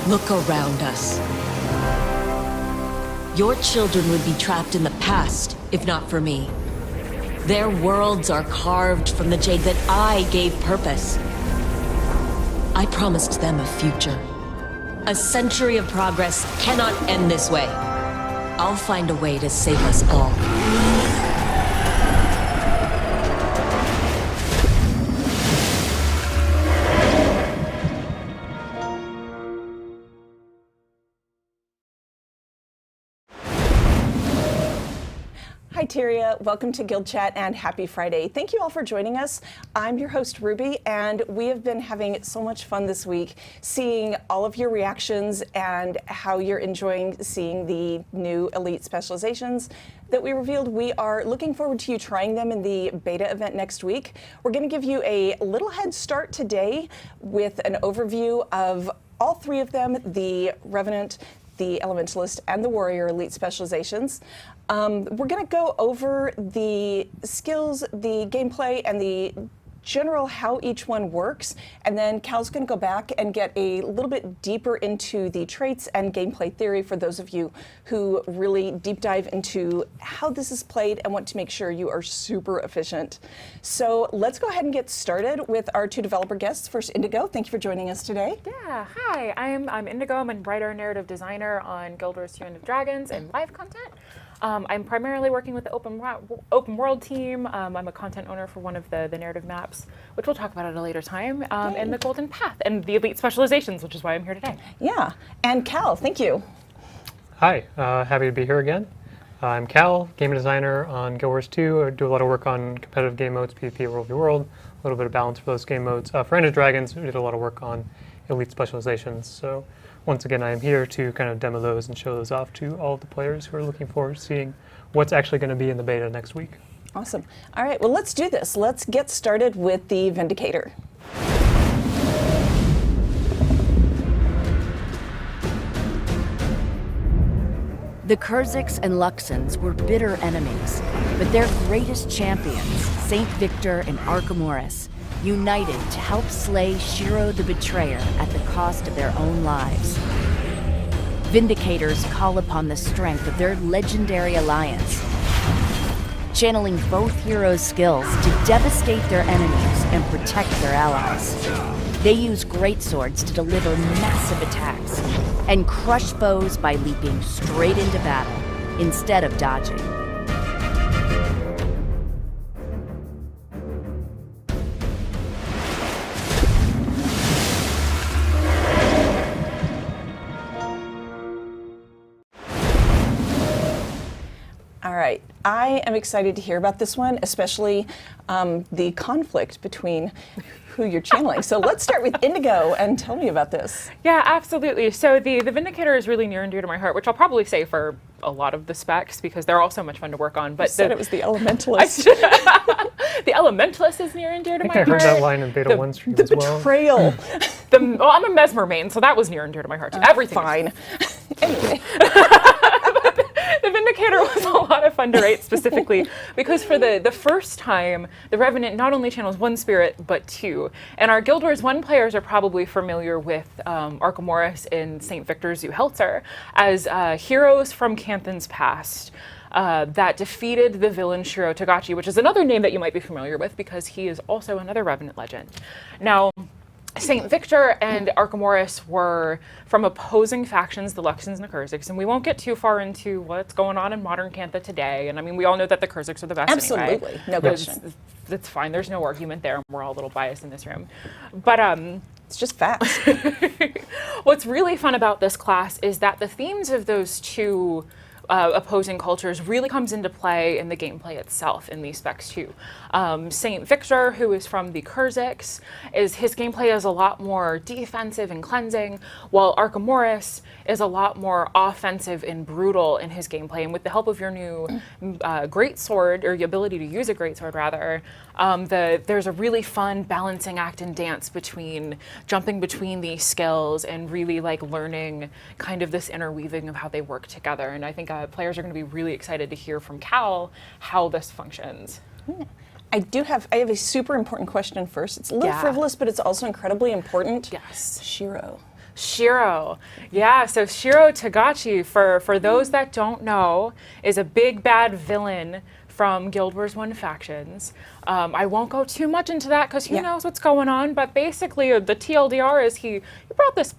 Look around us. Your children would be trapped in the past, if not for me. Their worlds are carved from the jade that I gave purpose. I promised them a future. A century of progress cannot end this way. I'll find a way to save us all. Hi Tyria, welcome to Guild Chat and happy Friday. Thank you all for joining us. I'm your host Ruby, and we have been having so much fun this week seeing all of your reactions and how you're enjoying seeing the new Elite Specializations that we revealed. We are looking forward to you trying them in the beta event next week. We're going to give you a little head start today with an overview of all three of them, the Revenant, the Elementalist, and the Warrior Elite Specializations. We're going to go over the skills, the gameplay, and the general how each one works, and then Cal's going to go back and get a little bit deeper into the traits and gameplay theory for those of you who really deep dive into how this is played and want to make sure you are super efficient. So let's go ahead and get started with our two developer guests. First, Indigo, thank you for joining us today. Yeah, hi, I'm Indigo. I'm a writer narrative designer on Guild Wars 2 Dragons and live content. I'm primarily working with the open world team. I'm a content owner for one of the narrative maps, which we'll talk about at a later time, and the Golden Path and the Elite Specializations, which is why I'm here today. Yeah, and Cal, thank you. Hi, happy to be here again. I'm Cal, game designer on Guild Wars 2. I do a lot of work on competitive game modes, PvP, World v World, a little bit of balance for those game modes. For Hardened Dragons, we did a lot of work on Elite Specializations. So once again, I am here to kind of demo those and show those off to all of the players who are looking forward to seeing what's actually going to be in the beta next week. Awesome. All right, well, let's do this. Let's get started with the Vindicator. The Kurziks and Luxons were bitter enemies, but their greatest champions, Saint Victor and Archimedes, united to help slay Shiro the Betrayer at the cost of their own lives. Vindicators call upon the strength of their legendary alliance, channeling both heroes' skills to devastate their enemies and protect their allies. They use greatswords to deliver massive attacks and crush foes by leaping straight into battle instead of dodging. All right, I am excited to hear about this one, especially the conflict between who you're channeling. So let's start with Indigo and tell me about this. Yeah, absolutely. So the Vindicator is really near and dear to my heart, which I'll probably say for a lot of the specs because they're all so much fun to work on. But you said it was the Elementalist. The Elementalist is near and dear to my heart. I heard that line in Beta 1 stream as well. Betrayal. Well, I'm a Mesmer main, so that was near and dear to my heart too. Everything. Fine. Anyway. The Vindicator was a lot of fun to write specifically because for the first time, the Revenant not only channels one spirit, but two. And our Guild Wars 1 players are probably familiar with Archimedes and St. Victor Zu-Helzer as heroes from Canthan's past that defeated the villain Shiro Togachi, which is another name that you might be familiar with because he is also another Revenant legend. Now, St. Victor and Archimedes were from opposing factions, the Luxons and the Kurziks, and we won't get too far into what's going on in modern Cantha today. And I mean, we all know that the Kurziks are the best anyway. Absolutely, no question. That's fine, there's no argument there, we're all a little biased in this room. But it's just facts. What's really fun about this class is that the themes of those two opposing cultures really comes into play in the gameplay itself in these specs too. Saint Victor, who is from the Kurziks, his gameplay is a lot more defensive and cleansing, while Archimedes is a lot more offensive and brutal in his gameplay. And with the help of your new greatsword, or the ability to use a greatsword rather, there's a really fun balancing act and dance between jumping between these skills and really like learning kind of this interweaving of how they work together. And I think players are going to be really excited to hear from Cal how this functions. I have a super important question first. It's a little frivolous, but it's also incredibly important. Yes. Shiro. Shiro. Yeah, so Shiro Tagachi, for those that don't know, is a big bad villain from Guild Wars 1 factions. I won't go too much into that because who knows what's going on, but basically the TLDR is he brought this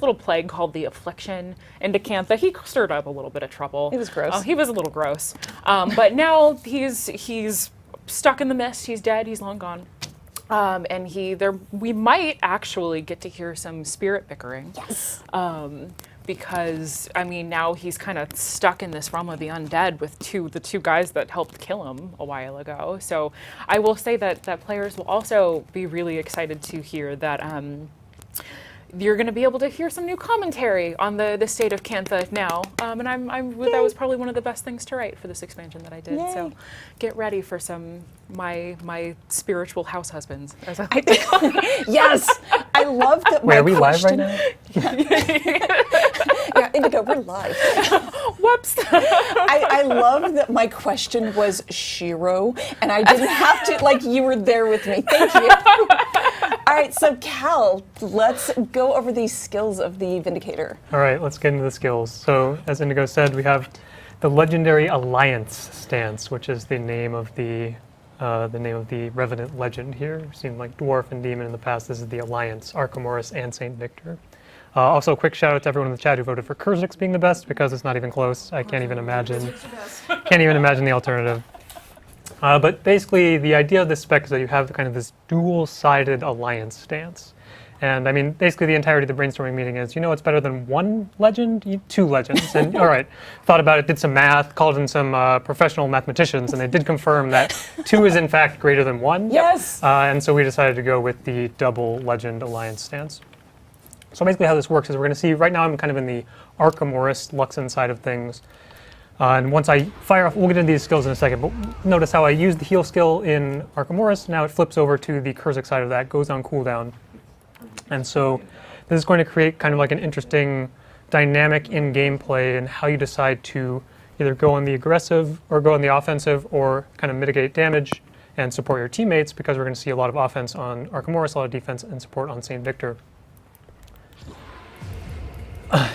little plague called the Affliction into Cantha. He stirred up a little bit of trouble. He was gross. He was a little gross. But now he's stuck in the mist, he's dead, he's long gone. And we might actually get to hear some spirit bickering. Yes. Because I mean now he's kind of stuck in this realm of the undead with the two guys that helped kill him a while ago. So I will say that players will also be really excited to hear that you're going to be able to hear some new commentary on the state of Cantha now. And that was probably one of the best things to write for this expansion that I did. Yay. So get ready for some my spiritual house husbands. As I like to call them. Yes, I love that. Wait, are we live right now? Yeah, Indigo, we're live. Whoops. I love that my question was Shiro, and I didn't have to, like, you were there with me. Thank you. All right, so Cal, let's go over these skills of the Vindicator. All right, let's get into the skills. So, as Indigo said, we have the legendary Alliance stance, which is the name of the Revenant legend here. We've seen like Dwarf and Demon in the past. This is the Alliance, Arkham Horus, and Saint Victor. Also, a quick shout out to everyone in the chat who voted for Kurzix being the best, because it's not even close. I can't even imagine the alternative. But basically, the idea of this spec is that you have kind of this dual-sided Alliance stance. And I mean, basically the entirety of the brainstorming meeting is, it's better than one legend? Two legends. And all right, thought about it, did some math, called in some professional mathematicians, and they did confirm that two is in fact greater than one. Yes. And so we decided to go with the double legend Alliance stance. So basically how this works is we're going to see, right now I'm kind of in the Arkham Horus Luxon side of things. And once I fire off, we'll get into these skills in a second, but notice how I use the heal skill in Arkham Horus, now it flips over to the Kurzix side of that, goes on cooldown. And so this is going to create kind of like an interesting dynamic in gameplay and how you decide to either go on the aggressive or go on the offensive or kind of mitigate damage and support your teammates, because we're going to see a lot of offense on Arkham Horus, a lot of defense and support on Saint Victor.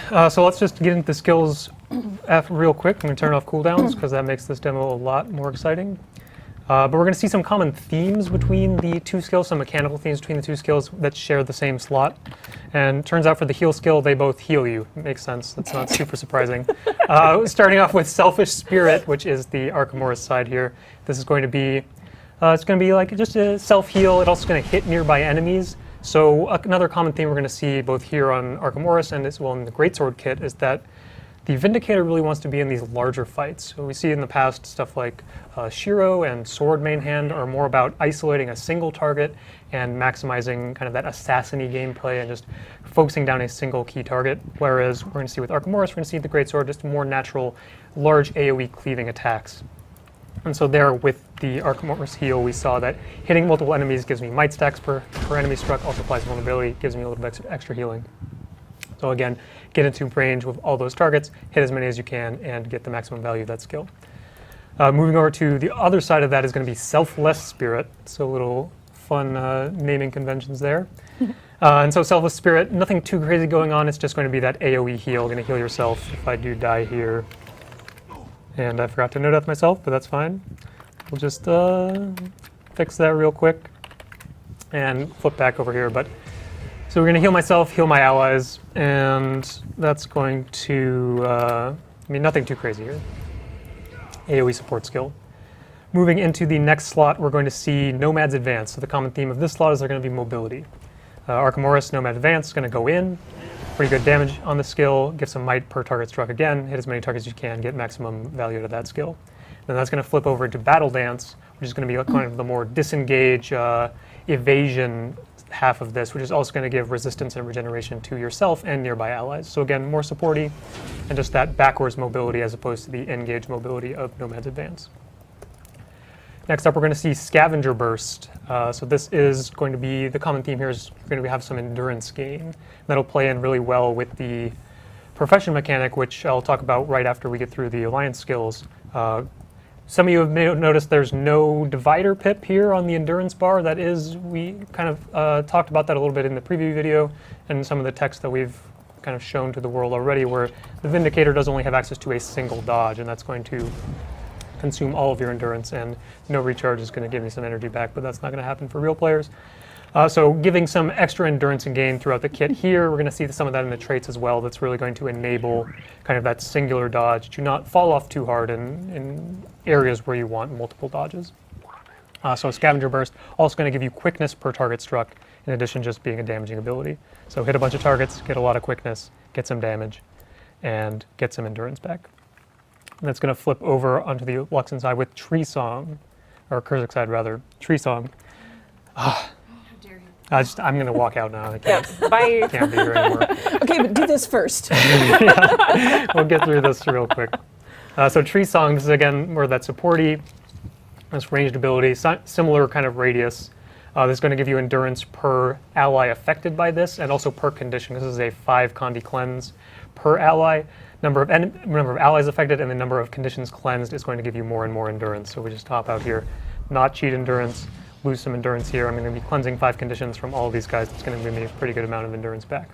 So let's just get into the skills real quick. I'm going to turn off cooldowns because that makes this demo a lot more exciting. But we're going to see some common themes between the two skills, some mechanical themes between the two skills that share the same slot. And turns out for the heal skill, they both heal you. Makes sense. That's not super surprising. Starting off with Selfish Spirit, which is the Arkham Horus side here. This is going to be, it's going to be like just a self-heal. It's also going to hit nearby enemies. So another common theme we're going to see both here on Arkham Horus and as well in the Greatsword kit is that the Vindicator really wants to be in these larger fights. So we see in the past stuff like Shiro and Sword Main Hand are more about isolating a single target and maximizing kind of that assassin-y gameplay and just focusing down a single key target. Whereas we're going to see with Arkham Horus, we're going to see the Greatsword just more natural, large AoE cleaving attacks. And so there with the Arkham Horus heal, we saw that hitting multiple enemies gives me might stacks per enemy struck, also applies vulnerability, gives me a little bit extra healing. So again, get into range with all those targets, hit as many as you can, and get the maximum value of that skill. Moving over to the other side of that is going to be Selfless Spirit. So a little fun naming conventions there. And so Selfless Spirit, nothing too crazy going on. It's just going to be that AoE heal, going to heal yourself if I do die here. And I forgot to no death myself, but that's fine. We'll just fix that real quick and flip back over here. But so we're going to heal myself, heal my allies, and that's going to, nothing too crazy here. AoE support skill. Moving into the next slot, we're going to see Nomads Advance. So the common theme of this slot is they're going to be mobility. Arkham Horus, Nomad Advance is going to go in. Pretty good damage on the skill, give some might per target struck again, hit as many targets as you can, get maximum value out of that skill. Then that's going to flip over to Battle Dance, which is going to be kind of the more disengage, evasion half of this, which is also going to give resistance and regeneration to yourself and nearby allies. So again, more supporty, and just that backwards mobility as opposed to the engage mobility of Nomads Advance. Next up, we're going to see Scavenger Burst. So this is going to be, the common theme here is going to have some endurance gain. That'll play in really well with the Profession mechanic, which I'll talk about right after we get through the Alliance skills. Some of you have noticed there's no divider pip here on the endurance bar. That is, we kind of talked about that a little bit in the preview video and some of the text that we've kind of shown to the world already, where the Vindicator does only have access to a single dodge, and that's going to consume all of your endurance, and no recharge is going to give you some energy back, but that's not going to happen for real players. So giving some extra endurance and gain throughout the kit here. We're going to see some of that in the traits as well. That's really going to enable kind of that singular dodge to not fall off too hard in areas where you want multiple dodges. So Scavenger Burst also going to give you quickness per target struck, in addition to just being a damaging ability. So hit a bunch of targets, get a lot of quickness, get some damage, and get some endurance back. And that's going to flip over onto the Luxon side with Tree Song, or Kurzik side rather, Tree Song. I'm going to walk out now. I can't, Bye. can't be here anymore. Okay, but do this first. We'll get through this real quick. So Tree Song, this is again where that supporty, this ranged ability, similar kind of radius. This is going to give you endurance per ally affected by this, and also per condition. This is a 5 Condi cleanse per ally. Number of allies affected and the number of conditions cleansed is going to give you more and more endurance. So we just top out here, not cheat endurance, lose some endurance here. I'm going to be cleansing 5 conditions from all of these guys. It's going to give me a pretty good amount of endurance back.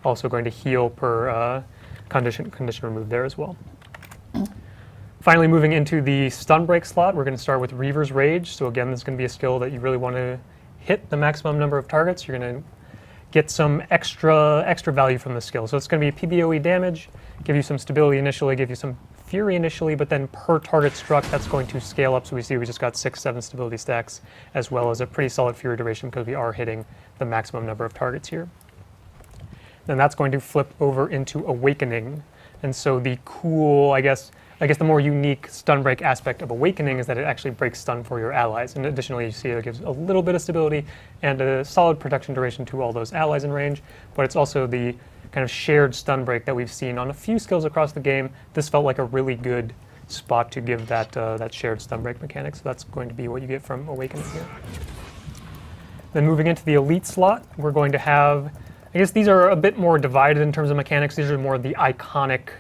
Also going to heal per condition removed there as well. Finally, moving into the stun break slot, we're going to start with Reavers Rage. So again, this is going to be a skill that you really want to hit the maximum number of targets. You're going to get some extra value from the skill. So it's going to be PBOE damage, give you some stability initially, give you some fury initially, but then per target struck, that's going to scale up. So we see we just got 6-7 stability stacks, as well as a pretty solid fury duration because we are hitting the maximum number of targets here. Then that's going to flip over into Awakening. And so the cool, I guess the more unique stun break aspect of Awakening is that it actually breaks stun for your allies. And additionally, you see it gives a little bit of stability and a solid protection duration to all those allies in range, but it's also the kind of shared stun break that we've seen on a few skills across the game. This felt like a really good spot to give that, that shared stun break mechanic, so that's going to be what you get from Awakening here. Then moving into the Elite slot, we're going to have, I guess these are a bit more divided in terms of mechanics. These are more the iconic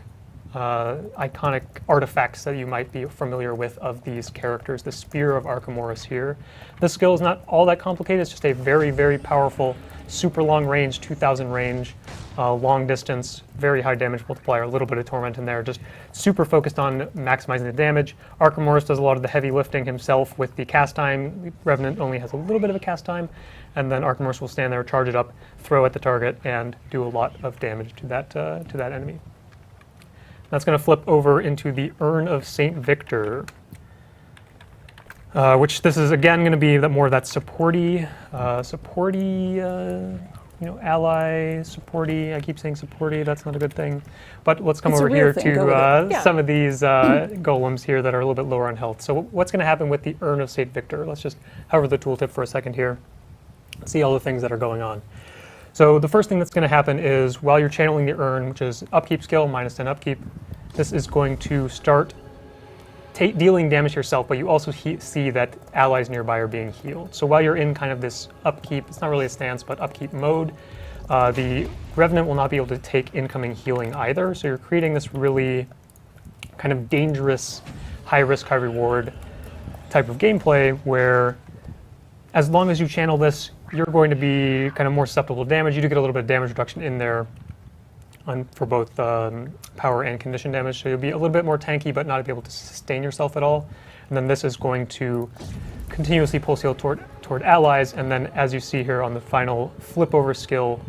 artifacts that you might be familiar with of these characters. The Spear of Armament here. This skill is not all that complicated. It's just a very, very powerful, super long range, 2,000 range, long distance, very high damage multiplier, a little bit of torment in there, just super focused on maximizing the damage. Armament does a lot of the heavy lifting himself with the cast time. Revenant only has a little bit of a cast time, and then Armament will stand there, charge it up, throw at the target, and do a lot of damage to that enemy. That's going to flip over into the Urn of St. Victor, which this is again going to be more of that supporty, ally supporty. I keep saying supporty. That's not a good thing. But let's come over here to some of these golems here that are a little bit lower on health. So what's going to happen with the Urn of St. Victor? Let's just hover the tooltip for a second here. See all the things that are going on. So the first thing that's going to happen is while you're channeling the urn, which is upkeep skill, -10 upkeep, this is going to start dealing damage to yourself, but you also see that allies nearby are being healed. So while you're in kind of this upkeep, it's not really a stance, but upkeep mode, the Revenant will not be able to take incoming healing either. So you're creating this really kind of dangerous, high risk, high reward type of gameplay where as long as you channel this, you're going to be kind of more susceptible to damage. You do get a little bit of damage reduction in there for both power and condition damage, so you'll be a little bit more tanky but not be able to sustain yourself at all. And then this is going to continuously pulse heal toward allies, and then as you see here on the final flip over skill,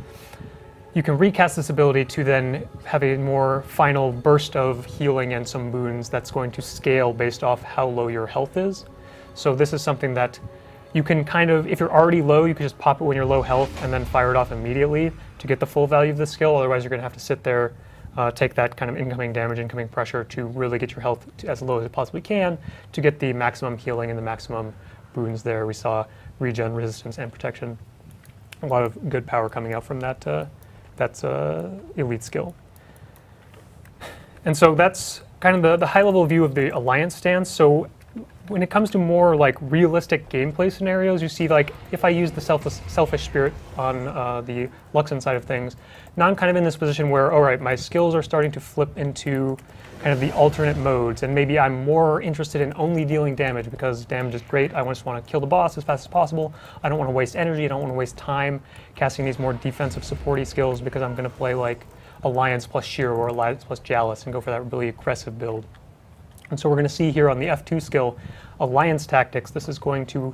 you can recast this ability to then have a more final burst of healing and some boons that's going to scale based off how low your health is. So this is something that you can kind of, if you're already low, you can just pop it when you're low health and then fire it off immediately to get the full value of the skill. Otherwise, you're going to have to sit there, take that kind of incoming damage, incoming pressure to really get your health to as low as it possibly can to get the maximum healing and the maximum boons there. We saw regen, resistance, and protection. A lot of good power coming out from that elite skill. And so that's kind of the high-level view of the Alliance stance. So when it comes to more like realistic gameplay scenarios, you see like if I use the Selfish Spirit on the Luxon side of things, now I'm kind of in this position where, all right, my skills are starting to flip into kind of the alternate modes, and maybe I'm more interested in only dealing damage because damage is great. I just want to kill the boss as fast as possible. I don't want to waste energy. I don't want to waste time casting these more defensive supporty skills because I'm going to play like Alliance plus Sheer or Alliance plus Jalis and go for that really aggressive build. And so we're going to see here on the F2 skill, Alliance Tactics, this is going to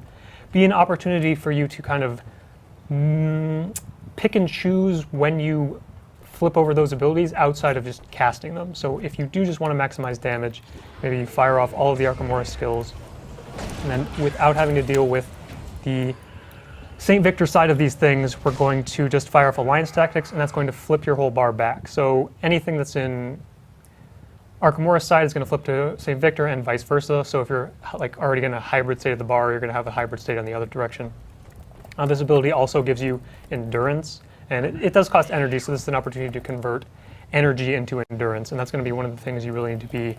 be an opportunity for you to kind of pick and choose when you flip over those abilities outside of just casting them. So if you do just want to maximize damage, maybe you fire off all of the Arkham Auras skills, and then without having to deal with the St. Victor side of these things, we're going to just fire off Alliance Tactics, and that's going to flip your whole bar back. So anything that's in Arkham Auras side is going to flip to St. Victor and vice versa. So if you're like already going to hybrid state of the bar, you're going to have a hybrid state on the other direction. This ability also gives you endurance, and it does cost energy, so this is an opportunity to convert energy into endurance, and that's going to be one of the things you really need to be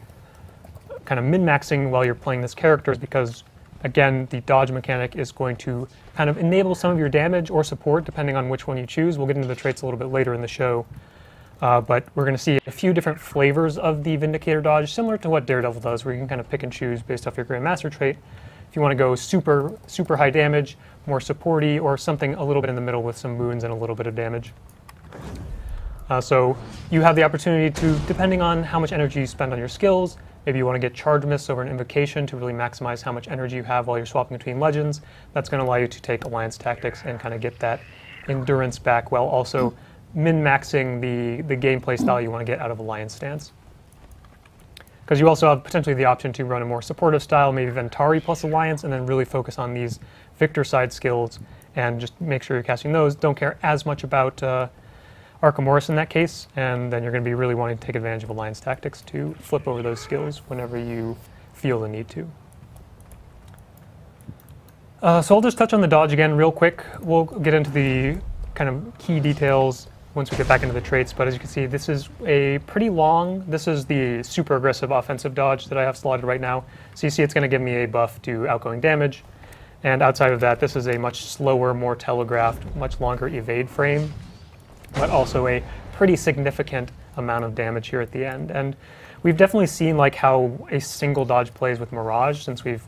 kind of min-maxing while you're playing this character, because again, the dodge mechanic is going to kind of enable some of your damage or support depending on which one you choose. We'll get into the traits a little bit later in the show. But we're going to see a few different flavors of the Vindicator dodge, similar to what Daredevil does, where you can kind of pick and choose based off your Grandmaster trait. If you want to go super high damage, more supporty, or something a little bit in the middle with some wounds and a little bit of damage. So you have the opportunity to, depending on how much energy you spend on your skills, maybe you want to get Charge Mists over an Invocation to really maximize how much energy you have while you're swapping between legends. That's going to allow you to take Alliance Tactics and kind of get that endurance back while also min-maxing the gameplay style you want to get out of Alliance stance. Because you also have potentially the option to run a more supportive style, maybe Ventari plus Alliance, and then really focus on these Victor side skills and just make sure you're casting those. Don't care as much about Arkham Auras in that case, and then you're going to be really wanting to take advantage of Alliance Tactics to flip over those skills whenever you feel the need to. So I'll just touch on the dodge again real quick. We'll get into the kind of key details once we get back into the traits, but as you can see, this is a pretty long, this is the super aggressive offensive dodge that I have slotted right now. So you see it's going to give me a buff to outgoing damage, and outside of that, this is a much slower, more telegraphed, much longer evade frame, but also a pretty significant amount of damage here at the end. And we've definitely seen like how a single dodge plays with Mirage since we've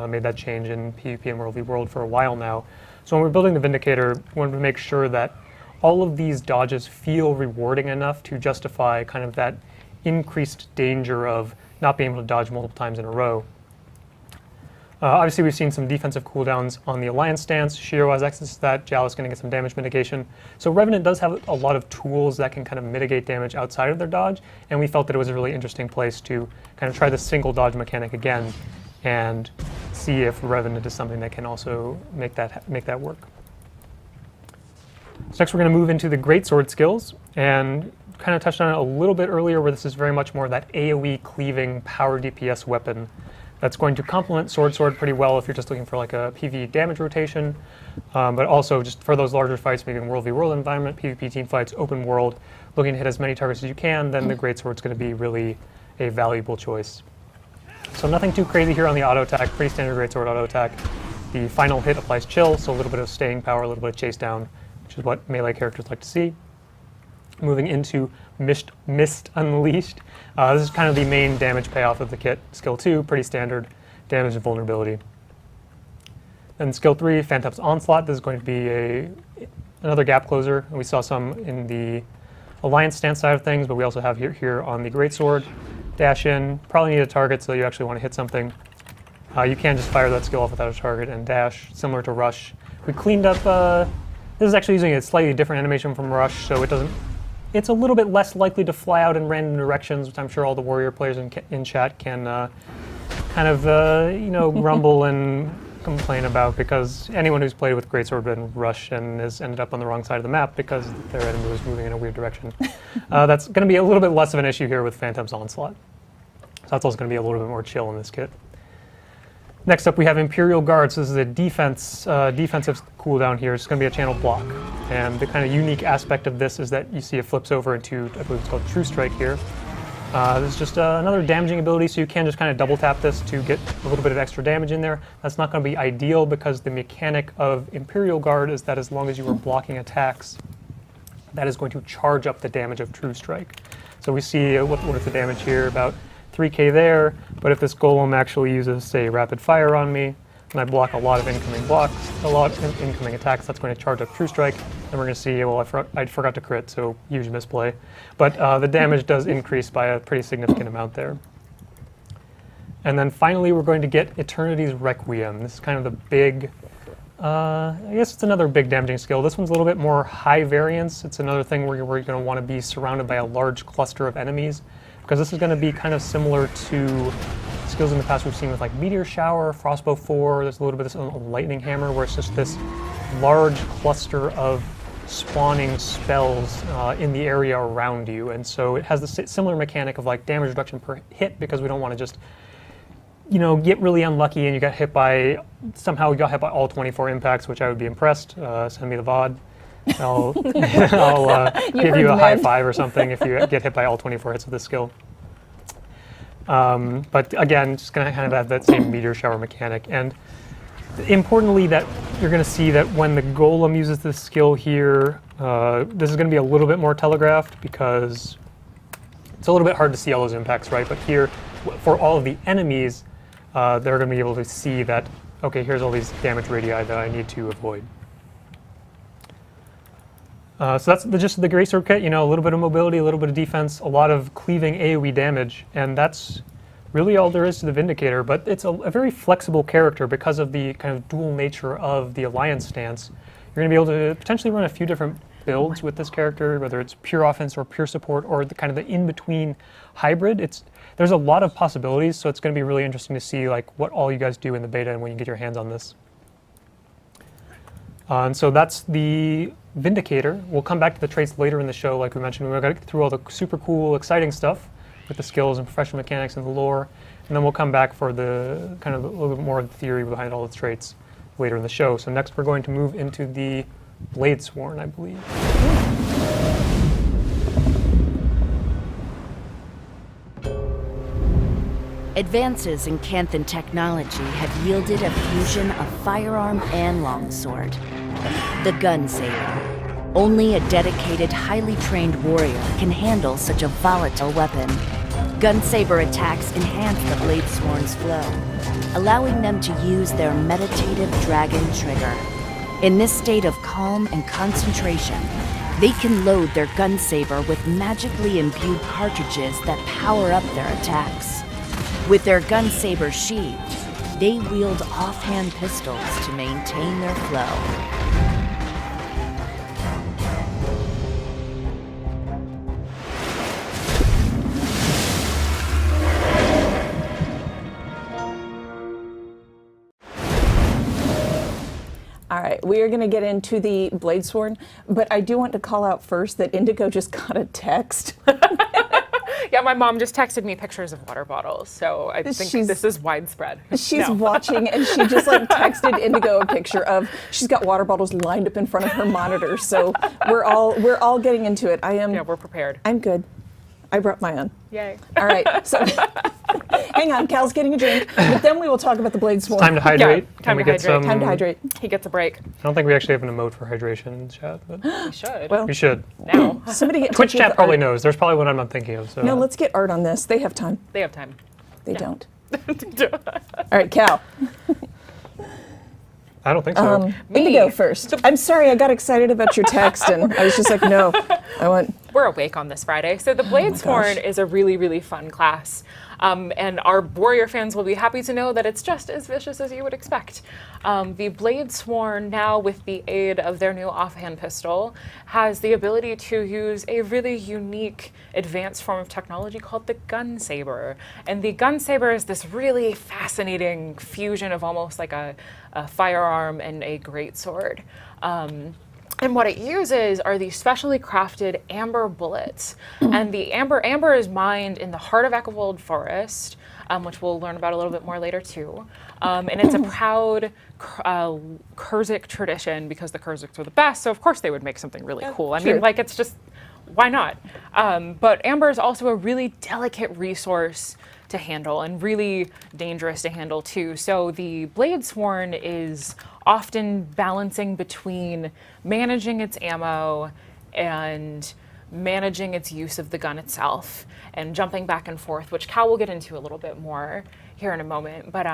made that change in PvP and World v World for a while now. So when we're building the Vindicator, we want to make sure that all of these dodges feel rewarding enough to justify kind of that increased danger of not being able to dodge multiple times in a row. Obviously, we've seen some defensive cooldowns on the Alliance stance. Shiro has access to that. Jalis is going to get some damage mitigation. So Revenant does have a lot of tools that can kind of mitigate damage outside of their dodge, and we felt that it was a really interesting place to kind of try the single dodge mechanic again and see if Revenant is something that can also make that work. So next we're going to move into the Greatsword skills, and kind of touched on it a little bit earlier, where this is very much more that AoE cleaving power DPS weapon that's going to complement Sword pretty well if you're just looking for like a PvE damage rotation, but also just for those larger fights, maybe in World v World environment, PvP team fights, open world, looking to hit as many targets as you can, then the Greatsword's going to be really a valuable choice. So nothing too crazy here on the auto attack, pretty standard Greatsword auto attack. The final hit applies chill, so a little bit of staying power, a little bit of chase down, which is what melee characters like to see. Moving into Mist Unleashed. This is kind of the main damage payoff of the kit. Skill 2, pretty standard damage and vulnerability. Then skill 3, Phantom's Onslaught. This is going to be another gap closer. We saw some in the Alliance stance side of things, but we also have here on the Greatsword. Dash in, probably need a target, so you actually want to hit something. You can just fire that skill off without a target and dash, similar to Rush. We cleaned up, this is actually using a slightly different animation from Rush, so it's a little bit less likely to fly out in random directions, which I'm sure all the Warrior players in chat can kind of, grumble and complain about, because anyone who's played with Greatsword and Rush and has ended up on the wrong side of the map because their enemy was moving in a weird direction. That's going to be a little bit less of an issue here with Phantom's Onslaught. So that's also going to be a little bit more chill in this kit. Next up, we have Imperial Guards. This is a defensive cooldown here. It's going to be a channel block. And the kind of unique aspect of this is that you see it flips over into, I believe it's called True Strike here. This is just another damaging ability, so you can just kind of double tap this to get a little bit of extra damage in there. That's not going to be ideal because the mechanic of Imperial Guard is that as long as you are blocking attacks, that is going to charge up the damage of True Strike. So we see what is the damage here, about 3k there, but if this golem actually uses, say, Rapid Fire on me, and I block a lot of incoming incoming attacks, that's going to charge up True Strike, and we're going to see, well, I forgot to crit, so huge misplay. But the damage does increase by a pretty significant amount there. And then finally, we're going to get Eternity's Requiem. This is kind of the big, I guess it's another big damaging skill. This one's a little bit more high variance. It's another thing where you're going to want to be surrounded by a large cluster of enemies, because this is going to be kind of similar to skills in the past we've seen with like Meteor Shower, Frostbow 4, there's a little bit of this Lightning Hammer where it's just this large cluster of spawning spells in the area around you. And so it has the similar mechanic of like damage reduction per hit, because we don't want to just, you know, get really unlucky and you got hit by, somehow you got hit by all 24 impacts, which I would be impressed. Send me the VOD. I'll give you a high five or something if you get hit by all 24 hits with this skill. But again, just going to kind of have that same Meteor Shower mechanic. And importantly, that you're going to see that when the Golem uses this skill here, this is going to be a little bit more telegraphed because it's a little bit hard to see all those impacts, right? But here, for all of the enemies, they're going to be able to see that, okay, here's all these damage radii that I need to avoid. So that's just the Greatsword kit, you know, a little bit of mobility, a little bit of defense, a lot of cleaving AoE damage, and that's really all there is to the Vindicator, but it's a very flexible character because of the kind of dual nature of the Alliance stance. You're going to be able to potentially run a few different builds with this character, whether it's pure offense or pure support or the kind of the in-between hybrid. There's a lot of possibilities, so it's going to be really interesting to see like what all you guys do in the beta and when you get your hands on this. And so that's the Vindicator. We'll come back to the traits later in the show, like we mentioned. We're going to get through all the super cool, exciting stuff with the skills and professional mechanics and the lore, and then we'll come back for the kind of a little bit more of the theory behind all the traits later in the show. So next we're going to move into the Bladesworn, I believe. Advances in Canthan technology have yielded a fusion of firearm and longsword. The Gun Saber. Only a dedicated, highly trained warrior can handle such a volatile weapon. Gun Saber attacks enhance the Bladesworn's flow, allowing them to use their meditative dragon trigger. In this state of calm and concentration, they can load their Gun Saber with magically imbued cartridges that power up their attacks. With their Gun Saber sheathed, they wield offhand pistols to maintain their flow. All right, we are going to get into the Bladesworn, but I do want to call out first that Indigo just got a text. Yeah, my mom just texted me pictures of water bottles, so I think this is widespread. She's watching, and she just like texted Indigo a picture of, she's got water bottles lined up in front of her monitor, so we're all getting into it. Yeah, we're prepared. I'm good. I brought my own. Yay. All right, so hang on, Cal's getting a drink, but then we will talk about the Bladesworn. Time to hydrate. Yeah, time to hydrate. He gets a break. I don't think we actually have an emote for hydration in the chat, but We should. Well, we should. Now. Somebody get Twitch touchy with chat probably art. knows. There's probably one I'm not thinking of. So. No, let's get art on this. They have time. They have time. They don't. All right, Cal. I don't think so. Indigo first. I'm sorry, I got excited about your text, and I was just like, no, I want... We're awake on this Friday. So the Bladesworn is a really, really fun class. And our warrior fans will be happy to know that it's just as vicious as you would expect. The Bladesworn, now with the aid of their new offhand pistol, has the ability to use a really unique advanced form of technology called the Gun Saber. And the Gun Saber is this really fascinating fusion of almost like a firearm and a greatsword. And what it uses are these specially crafted amber bullets. And the amber is mined in the heart of Echowold Forest, which we'll learn about a little bit more later too. And it's a proud Kurzik tradition because the Kurziks are the best, so of course they would make something really cool. I mean, like, it's just why not? But amber is also a really delicate resource to handle and really dangerous to handle too. So the Bladesworn is often balancing between managing its ammo and managing its use of the gun itself and jumping back and forth, which Cal will get into a little bit more here in a moment. But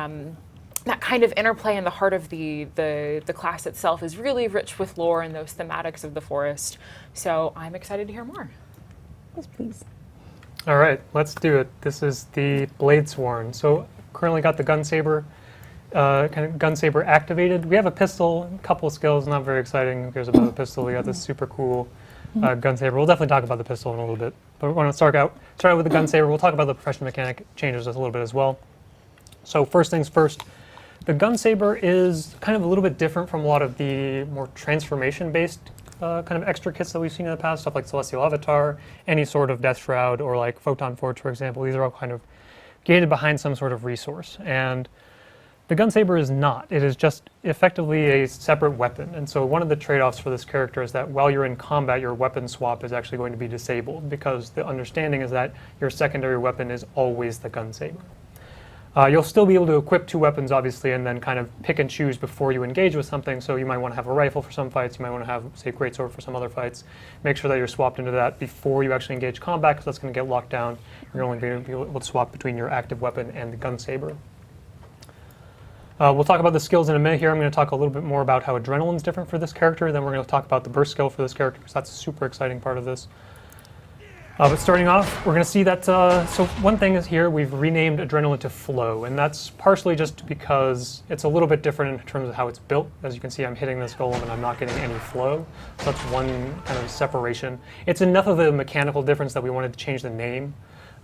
that kind of interplay in the heart of the class itself is really rich with lore and those thematics of the forest. So I'm excited to hear more. Yes, please. All right, let's do it. This is the Bladesworn. So currently got the gun saber, kind of gun saber activated. We have a pistol, a couple of skills, not very exciting. Who cares about the pistol? We got this super cool gun saber. We'll definitely talk about the pistol in a little bit, but we're going to start out with the gun saber. We'll talk about the profession mechanic changes just a little bit as well. So first things first, the gun saber is kind of a little bit different from a lot of the more transformation-based kind of extra kits that we've seen in the past, stuff like Celestial Avatar, any sort of Death Shroud, or like Photon Forge, for example. These are all kind of gated behind some sort of resource. And the gun saber is not. It is just effectively a separate weapon. And so one of the trade-offs for this character is that while you're in combat, your weapon swap is actually going to be disabled, because the understanding is that your secondary weapon is always the gun saber. You'll still be able to equip two weapons, obviously, and then kind of pick and choose before you engage with something. So you might want to have a rifle for some fights. You might want to have, say, a greatsword for some other fights. Make sure that you're swapped into that before you actually engage combat, because that's going to get locked down. You're only going to be able to swap between your active weapon and the gun saber. We'll talk about the skills in a minute here. I'm going to talk a little bit more about how Adrenaline's different for this character. Then we're going to talk about the burst skill for this character, because that's a super exciting part of this. But starting off, we're going to see that, so one thing is here, we've renamed Adrenaline to Flow, and that's partially just because it's a little bit different in terms of how it's built. As you can see, I'm hitting this golem and I'm not getting any flow. So that's one kind of separation. It's enough of a mechanical difference that we wanted to change the name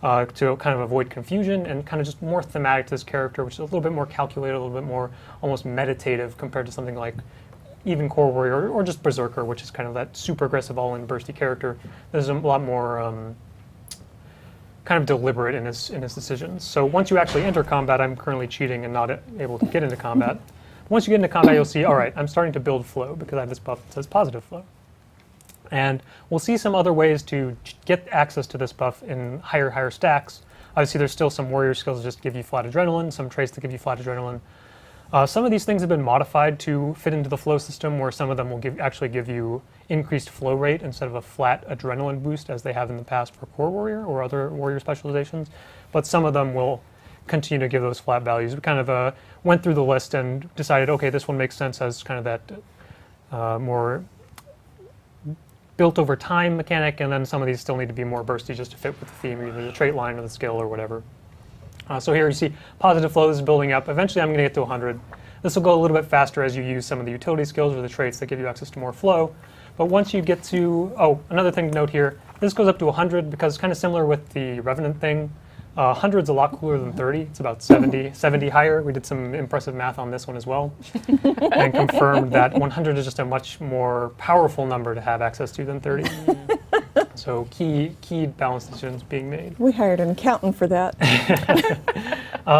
to kind of avoid confusion and kind of just more thematic to this character, which is a little bit more calculated, a little bit more almost meditative compared to something like even Core Warrior, or just Berserker, which is kind of that super aggressive, all-in bursty character. There's a lot more kind of deliberate in his decisions. So once you actually enter combat, I'm currently cheating and not able to get into combat. Once you get into combat, you'll see, all right, I'm starting to build flow because I have this buff that says positive flow. And we'll see some other ways to get access to this buff in higher stacks. Obviously, there's still some warrior skills that just give you flat adrenaline, some traits that give you flat adrenaline. Some of these things have been modified to fit into the flow system, where some of them will actually give you increased flow rate instead of a flat adrenaline boost as they have in the past for Core Warrior or other warrior specializations. But some of them will continue to give those flat values. We kind of went through the list and decided, okay, this one makes sense as kind of that more built over time mechanic, and then some of these still need to be more bursty just to fit with the theme, either the trait line or the skill or whatever. So here you see positive flow is building up. Eventually I'm going to get to 100. This will go a little bit faster as you use some of the utility skills or the traits that give you access to more flow. But once you get to, another thing to note here, this goes up to 100 because it's kind of similar with the Revenant thing. 100's a lot cooler than 30. It's about 70 higher. We did some impressive math on this one as well and confirmed that 100 is just a much more powerful number to have access to than 30. So key balance decisions being made. We hired an accountant for that.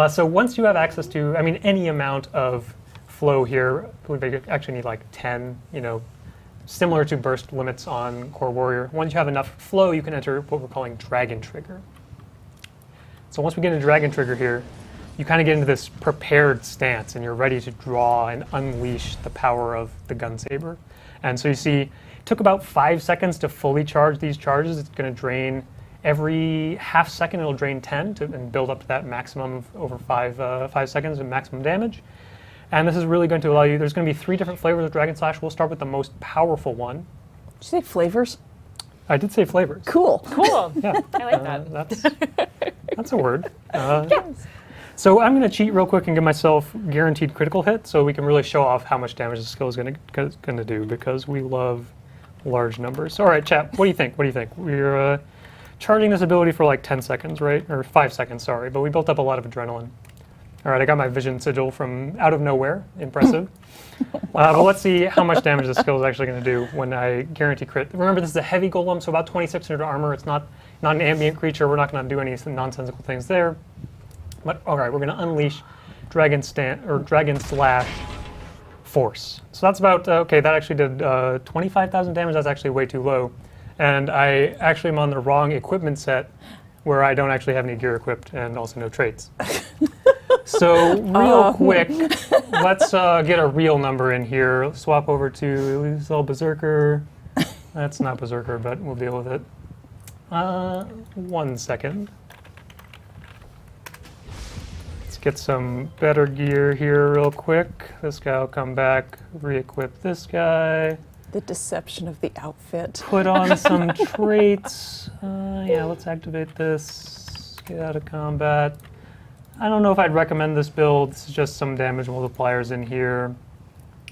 So once you have access to, any amount of flow here, I believe you actually need like 10, similar to burst limits on Core Warrior. Once you have enough flow, you can enter what we're calling Dragon Trigger. So once we get into Dragon Trigger here, you kind of get into this prepared stance and you're ready to draw and unleash the power of the gun saber. And so you see, it took about 5 seconds to fully charge these charges. It's going to drain every half second. It'll drain 10 and build up to that maximum of over 5 seconds of maximum damage. And this is really going to allow you, there's going to be 3 different flavors of Dragon Slash. We'll start with the most powerful one. Did you say flavors? I did say flavors. Cool. Cool. Yeah. I like that. That's a word. So I'm going to cheat real quick and give myself guaranteed critical hit so we can really show off how much damage the skill is going to do, because we love large numbers. All right, chat, what do you think? We're charging this ability for like 10 seconds, right? Or 5 seconds, sorry, but we built up a lot of adrenaline. All right, I got my vision sigil from out of nowhere. Impressive. But let's see how much damage this skill is actually going to do when I guarantee crit. Remember, this is a heavy golem, so about 2600 armor. It's not an ambient creature. We're not going to do any nonsensical things there. But all right, we're going to unleash Dragon Slash Force. So that's about, okay, that actually did 25,000 damage. That's actually way too low. and I actually am on the wrong equipment set where I don't actually have any gear equipped and also no traits. So real quick, let's get a real number in here. Swap over to Berserker. That's not Berserker, but we'll deal with it. 1 second. Let's get some better gear here real quick. This guy will come back, re-equip this guy. The deception of the outfit. Put on some traits. Yeah, let's activate this. Get out of combat. I don't know if I'd recommend this build. This is just some damage multipliers in here.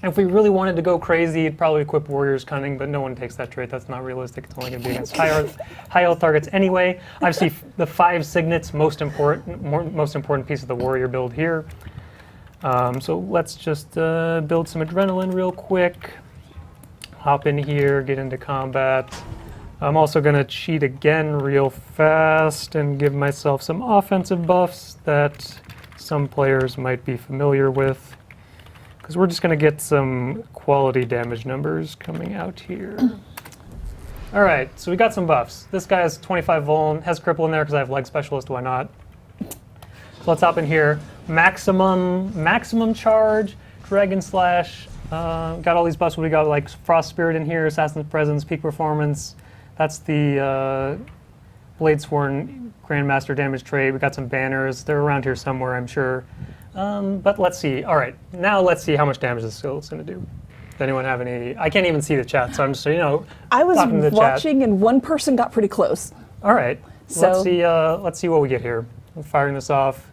If we really wanted to go crazy, you'd probably equip Warrior's Cunning, but no one takes that trait. That's not realistic. It's only going to be against high health targets anyway. Obviously, the 5 signets, most important piece of the warrior build here. So let's just build some adrenaline real quick. Hop in here, get into combat. I'm also going to cheat again real fast and give myself some offensive buffs that some players might be familiar with. Because we're just going to get some quality damage numbers coming out here. All right, so we got some buffs. This guy has 25 vuln, has cripple in there because I have leg specialist, why not? So let's hop in here. Maximum charge, Dragon Slash. Got all these buffs. We got like Frost Spirit in here, Assassin's Presence, Peak Performance. That's the Bladesworn Grandmaster damage trait. We got some banners. They're around here somewhere, I'm sure. But let's see. All right, now let's see how much damage this skill is going to do. Does anyone have any? I can't even see the chat, so I'm just, I was talking to the watching, chat. and one person got pretty close. All right, So let's see what we get here. We're firing this off.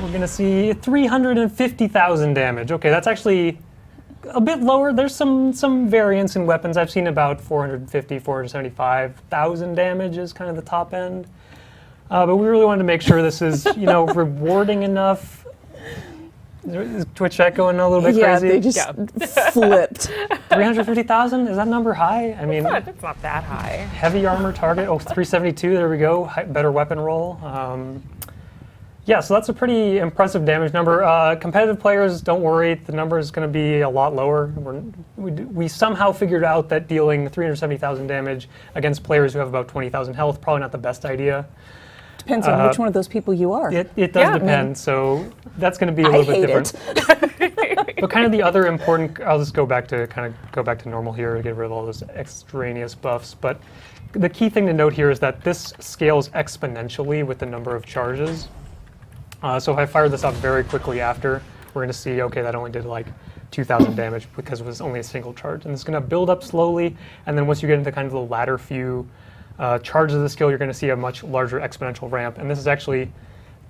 We're going to see 350,000 damage. Okay, that's actually a bit lower. There's some variance in weapons. I've seen about 450, 475,000 damage is kind of the top end. But we really wanted to make sure this is, rewarding enough. Is Twitch chat going a little bit crazy? Yeah, they just flipped. 350,000? Is that number high? I mean, It's not that high. heavy armor target. Oh, 372. There we go. Better weapon roll. Yeah, so that's a pretty impressive damage number. Competitive players, don't worry. The number is going to be a lot lower. We somehow figured out that dealing 370,000 damage against players who have about 20,000 health, probably not the best idea. Depends on which one of those people you are. It does depend, so that's going to be a little bit different. But kind of the other important, I'll just go back to normal here and get rid of all those extraneous buffs. But the key thing to note here is that this scales exponentially with the number of charges. So if I fire this up very quickly after, we're going to see, okay, that only did like 2,000 damage because it was only a single charge. And it's going to build up slowly, and then once you get into kind of the latter few charges of the skill, you're going to see a much larger exponential ramp. And this is actually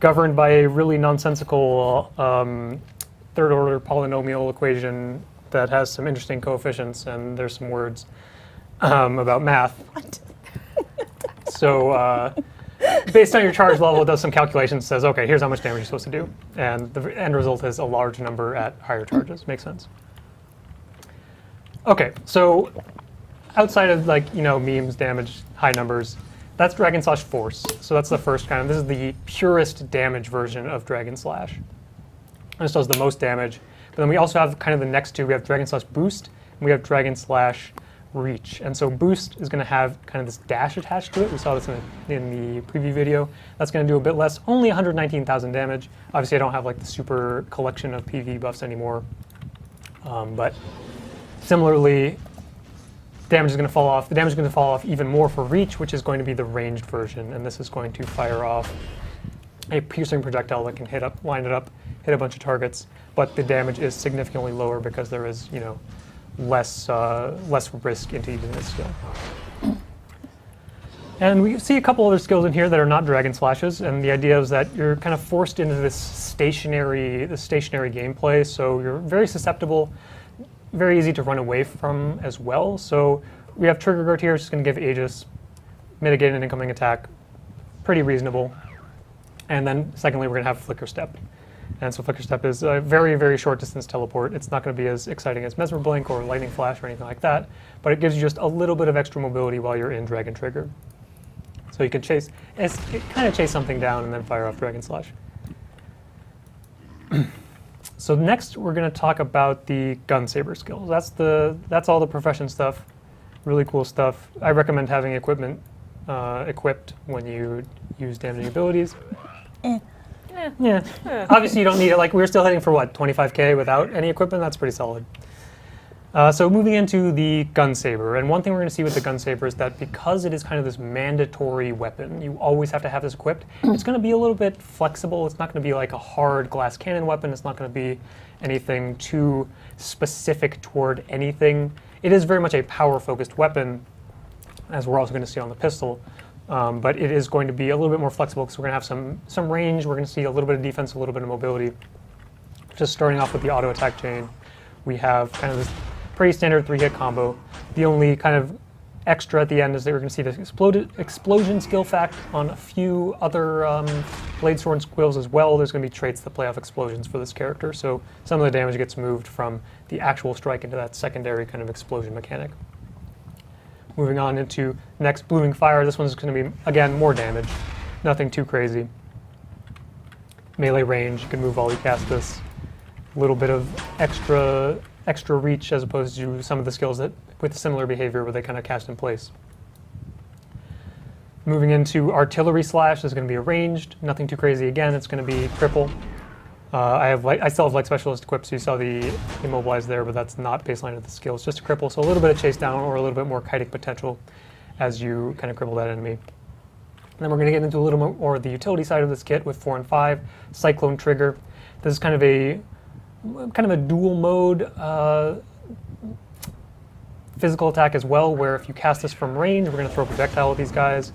governed by a really nonsensical third-order polynomial equation that has some interesting coefficients, and there's some words about math. So based on your charge level, it does some calculations, says, okay, here's how much damage you're supposed to do. And the end result is a large number at higher charges. Makes sense. Okay, so outside of memes, damage, high numbers, that's Dragon Slash Force. So that's the first kind of, this is the purest damage version of Dragon Slash. This does the most damage. But then we also have kind of the next two. We have Dragon Slash Boost, and we have Dragon Slash Reach. And so Boost is going to have kind of this dash attached to it. We saw this in the preview video. That's going to do a bit less, only 119,000 damage. Obviously, I don't have like the super collection of PV buffs anymore. But similarly, damage is going to fall off. The damage is going to fall off even more for Reach, which is going to be the ranged version. And this is going to fire off a piercing projectile that can line it up, hit a bunch of targets. But the damage is significantly lower because there is, less risk into using this skill. And we see a couple other skills in here that are not Dragon Slashes, and the idea is that you're kind of forced into this stationary gameplay, so you're very susceptible, very easy to run away from as well. So we have Trigger Guard here, it's just going to give Aegis, mitigate an incoming attack, pretty reasonable. And then secondly, we're going to have Flicker Step. And so Flicker Step is a very, very short distance teleport. It's not going to be as exciting as Mesmer Blink or Lightning Flash or anything like that, but it gives you just a little bit of extra mobility while you're in Dragon Trigger. So you can kind of chase something down and then fire off Dragon Slash. So next we're going to talk about the Gun Saber skills. That's all the profession stuff. Really cool stuff. I recommend having equipment equipped when you use damaging abilities. Yeah. Obviously, you don't need it. Like, we're still heading for what, 25k without any equipment? That's pretty solid. So moving into the gun saber, and one thing we're going to see with the gun saber is that because it is kind of this mandatory weapon, you always have to have this equipped. It's going to be a little bit flexible. It's not going to be like a hard glass cannon weapon. It's not going to be anything too specific toward anything. It is very much a power-focused weapon, as we're also going to see on the pistol. But it is going to be a little bit more flexible because we're going to have some range. We're going to see a little bit of defense, a little bit of mobility. Just starting off with the auto attack chain, we have kind of this pretty standard 3-hit combo. The only kind of extra at the end is that we're going to see this explosion skill fact on a few other Blade Sword skills as well. There's going to be traits that play off explosions for this character, so some of the damage gets moved from the actual strike into that secondary kind of explosion mechanic. Moving on into next, Blooming Fire. This one's going to be, again, more damage. Nothing too crazy. Melee range, you can move while you cast this. A little bit of extra reach as opposed to some of the skills that with similar behavior where they kind of cast in place. Moving into Artillery Slash, this is going to be a ranged. Nothing too crazy again, it's going to be cripple. I still have Light Specialist equipped, so you saw the immobilize there, but that's not baseline of the skill. It's just a cripple, so a little bit of chase down or a little bit more kiting potential as you kind of cripple that enemy. And then we're going to get into a little more the utility side of this kit with 4 and 5. Cyclone Trigger. This is kind of a dual mode physical attack as well, where if you cast this from range, we're going to throw a projectile at these guys.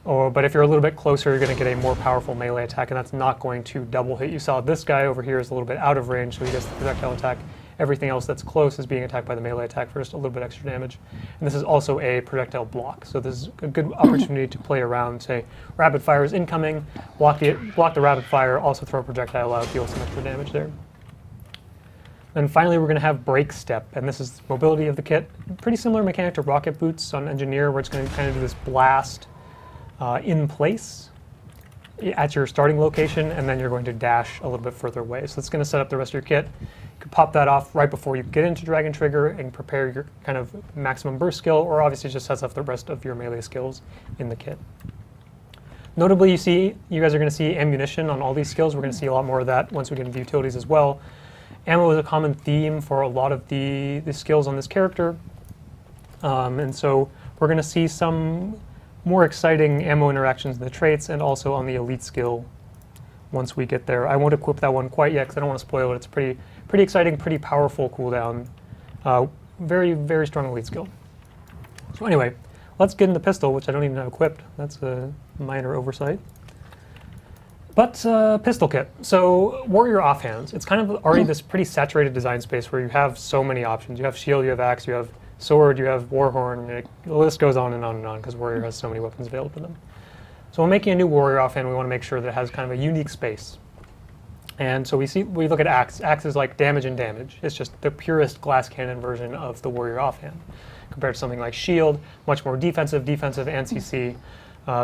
But if you're a little bit closer, you're going to get a more powerful melee attack, and that's not going to double hit. You saw this guy over here is a little bit out of range, so he gets the projectile attack. Everything else that's close is being attacked by the melee attack for just a little bit extra damage. And this is also a projectile block, so this is a good opportunity to play around, say, rapid fire is incoming, block the rapid fire, also throw a projectile out, deal some extra damage there. And finally, we're going to have Break Step, and this is mobility of the kit. Pretty similar mechanic to Rocket Boots on Engineer, where it's going to kind of do this blast in place at your starting location, and then you're going to dash a little bit further away. So it's going to set up the rest of your kit. You can pop that off right before you get into Dragon Trigger and prepare your kind of maximum burst skill, or obviously just sets up the rest of your melee skills in the kit. Notably, you guys are going to see ammunition on all these skills. We're going to see a lot more of that once we get into utilities as well. Ammo is a common theme for a lot of the skills on this character, and so we're going to see some more exciting ammo interactions in the traits and also on the elite skill once we get there. I won't equip that one quite yet because I don't want to spoil it. It's pretty exciting, pretty powerful cooldown. Very, very strong elite skill. So anyway, let's get in the pistol, which I don't even have equipped. That's a minor oversight. But pistol kit. So Warrior Offhands. It's kind of already this pretty saturated design space where you have so many options. You have shield, you have axe, you have sword, you have warhorn. The list goes on and on and on because Warrior has so many weapons available to them. So when making a new Warrior Offhand, we want to make sure that it has kind of a unique space. And so we look at axe. Axe is like damage and damage. It's just the purest glass cannon version of the Warrior Offhand. Compared to something like shield, much more defensive, and CC.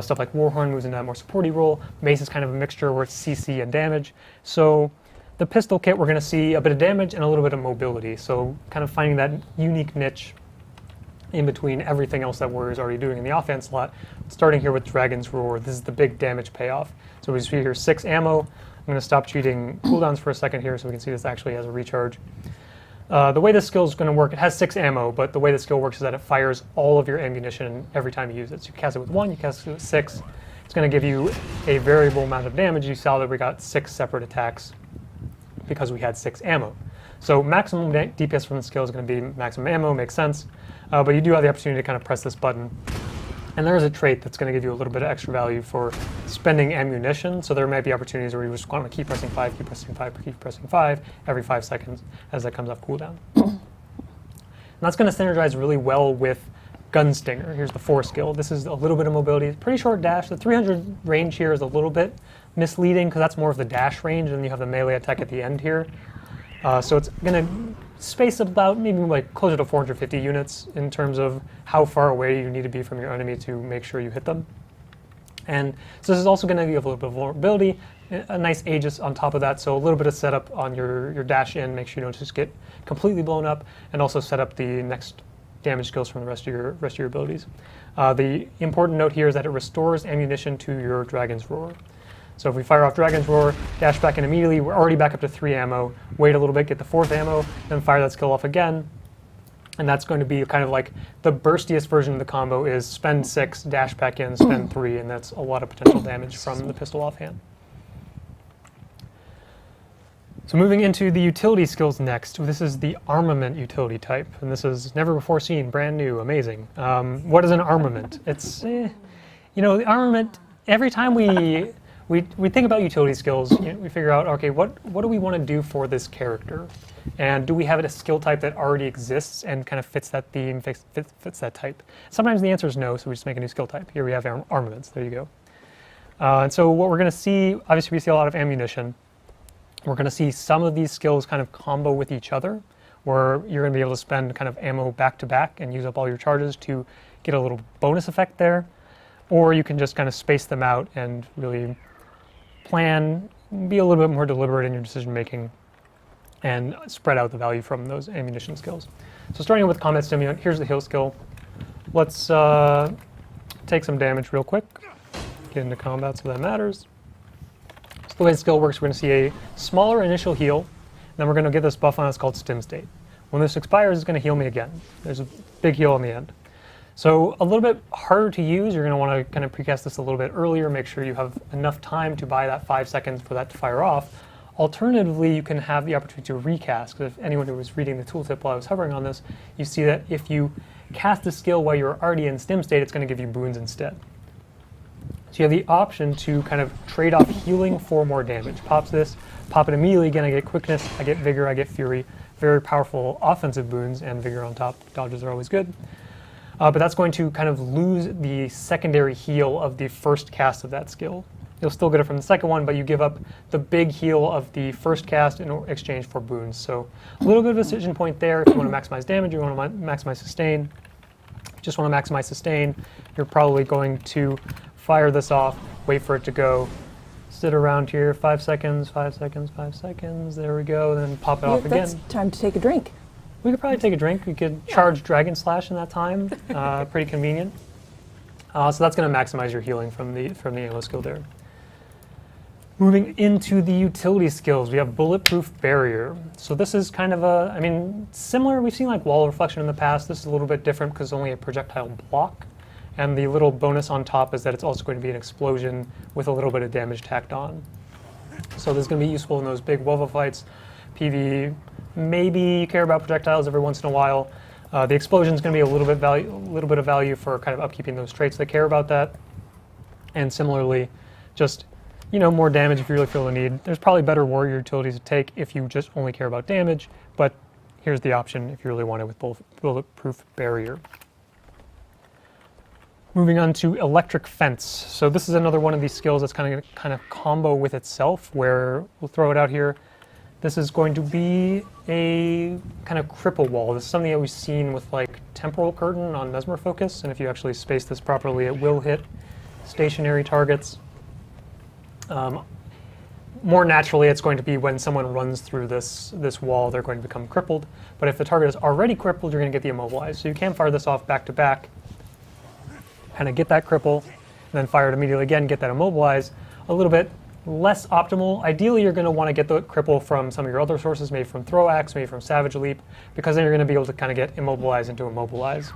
Stuff like Warhorn moves into that more supporty role. Mace is kind of a mixture where it's CC and damage. So the pistol kit, we're going to see a bit of damage and a little bit of mobility. So kind of finding that unique niche in between everything else that Warrior's already doing in the offense slot. Starting here with Dragon's Roar, this is the big damage payoff. So we see here 6 ammo. I'm going to stop cheating cooldowns for a second here so we can see this actually has a recharge. The way this skill is going to work, it has 6 ammo, but the way the skill works is that it fires all of your ammunition every time you use it. So you cast it with 1, you cast it with 6. It's going to give you a variable amount of damage. You saw that we got 6 separate attacks because we had 6 ammo. So maximum DPS from the skill is going to be maximum ammo, makes sense. But you do have the opportunity to kind of press this button. And there is a trait that's going to give you a little bit of extra value for spending ammunition. So there might be opportunities where you just want to keep pressing 5, keep pressing 5, keep pressing 5 every 5 seconds as that comes off cooldown. And that's going to synergize really well with Gunstinger. Here's the 4 skill. This is a little bit of mobility. Pretty short dash. The 300 range here is a little bit misleading because that's more of the dash range, and then you have the melee attack at the end here. So it's going to space about maybe like closer to 450 units in terms of how far away you need to be from your enemy to make sure you hit them. And so this is also going to give a little bit of vulnerability, a nice Aegis on top of that, so a little bit of setup on your dash in, make sure you don't just get completely blown up, and also set up the next damage skills from the rest of your abilities. The important note here is that it restores ammunition to your Dragon's Roar. So if we fire off Dragon's Roar, dash back in immediately, we're already back up to 3 ammo, wait a little bit, get the 4th ammo, then fire that skill off again. And that's going to be kind of like the burstiest version of the combo is spend 6, dash back in, spend 3, and that's a lot of potential damage from the pistol offhand. So moving into the utility skills next, this is the Armament utility type, and this is never before seen, brand new, amazing. What is an armament? It's, you know, the armament, every time we think about utility skills, you know, we figure out, okay, what do we want to do for this character? And do we have a skill type that already exists and kind of fits that theme, fits that type? Sometimes the answer is no, so we just make a new skill type. Here we have armaments, there you go. And so what we're going to see, obviously we see a lot of ammunition. We're going to see some of these skills kind of combo with each other, where you're going to be able to spend kind of ammo back to back and use up all your charges to get a little bonus effect there. Or you can just kind of space them out and really plan, be a little bit more deliberate in your decision making, and spread out the value from those ammunition skills. So starting with Comet Stimulant, here's the heal skill. Let's take some damage real quick, get into combat so that matters. So the way the skill works, we're going to see a smaller initial heal, and then we're going to get this buff on us called Stim State. When this expires, it's going to heal me again. There's a big heal on the end. So a little bit harder to use. You're going to want to kind of precast this a little bit earlier, make sure you have enough time to buy that 5 seconds for that to fire off. Alternatively, you can have the opportunity to recast, because if anyone who was reading the tooltip while I was hovering on this, you see that if you cast the skill while you're already in Stim State, it's going to give you boons instead. So you have the option to kind of trade off healing for more damage. Pops this, pop it immediately, again I get quickness, I get vigor, I get fury. Very powerful offensive boons, and vigor on top. Dodges are always good. But that's going to kind of lose the secondary heal of the first cast of that skill. You'll still get it from the second one, but you give up the big heal of the first cast in exchange for boons. So a little bit of a decision point there. If you want to maximize damage, you want to maximize sustain. Just want to maximize sustain, you're probably going to fire this off, wait for it to go, sit around here, 5 seconds, 5 seconds, 5 seconds, there we go, then pop it off again. That's time to take a drink. We could probably take a drink. We could charge Dragon Slash in that time. Pretty convenient. So that's going to maximize your healing from the ammo skill there. Moving into the utility skills, we have Bulletproof Barrier. So this is kind of a, I mean, similar. We've seen like Wall Reflection in the past. This is a little bit different because it's only a projectile block. And the little bonus on top is that it's also going to be an explosion with a little bit of damage tacked on. So this is going to be useful in those big Wova fights, PvE. Maybe you care about projectiles every once in a while. The explosion is going to be a little bit of value for kind of upkeeping those traits that care about that. And similarly, just, you know, more damage if you really feel the need. There's probably better warrior utilities to take if you just only care about damage, but here's the option if you really want it with Bulletproof Barrier. Moving on to Electric Fence. So this is another one of these skills that's kind of combo with itself, where we'll throw it out here. This is going to be a kind of cripple wall. This is something that we've seen with like Temporal Curtain on Mesmer Focus, and if you actually space this properly, it will hit stationary targets. More naturally, it's going to be when someone runs through this wall, they're going to become crippled. But if the target is already crippled, you're going to get the immobilized. So you can fire this off back to back, kind of get that cripple, and then fire it immediately again, get that immobilized. A little bit less optimal. Ideally, you're going to want to get the cripple from some of your other sources, maybe from Throw Axe, maybe from Savage Leap, because then you're going to be able to kind of get immobilized into immobilize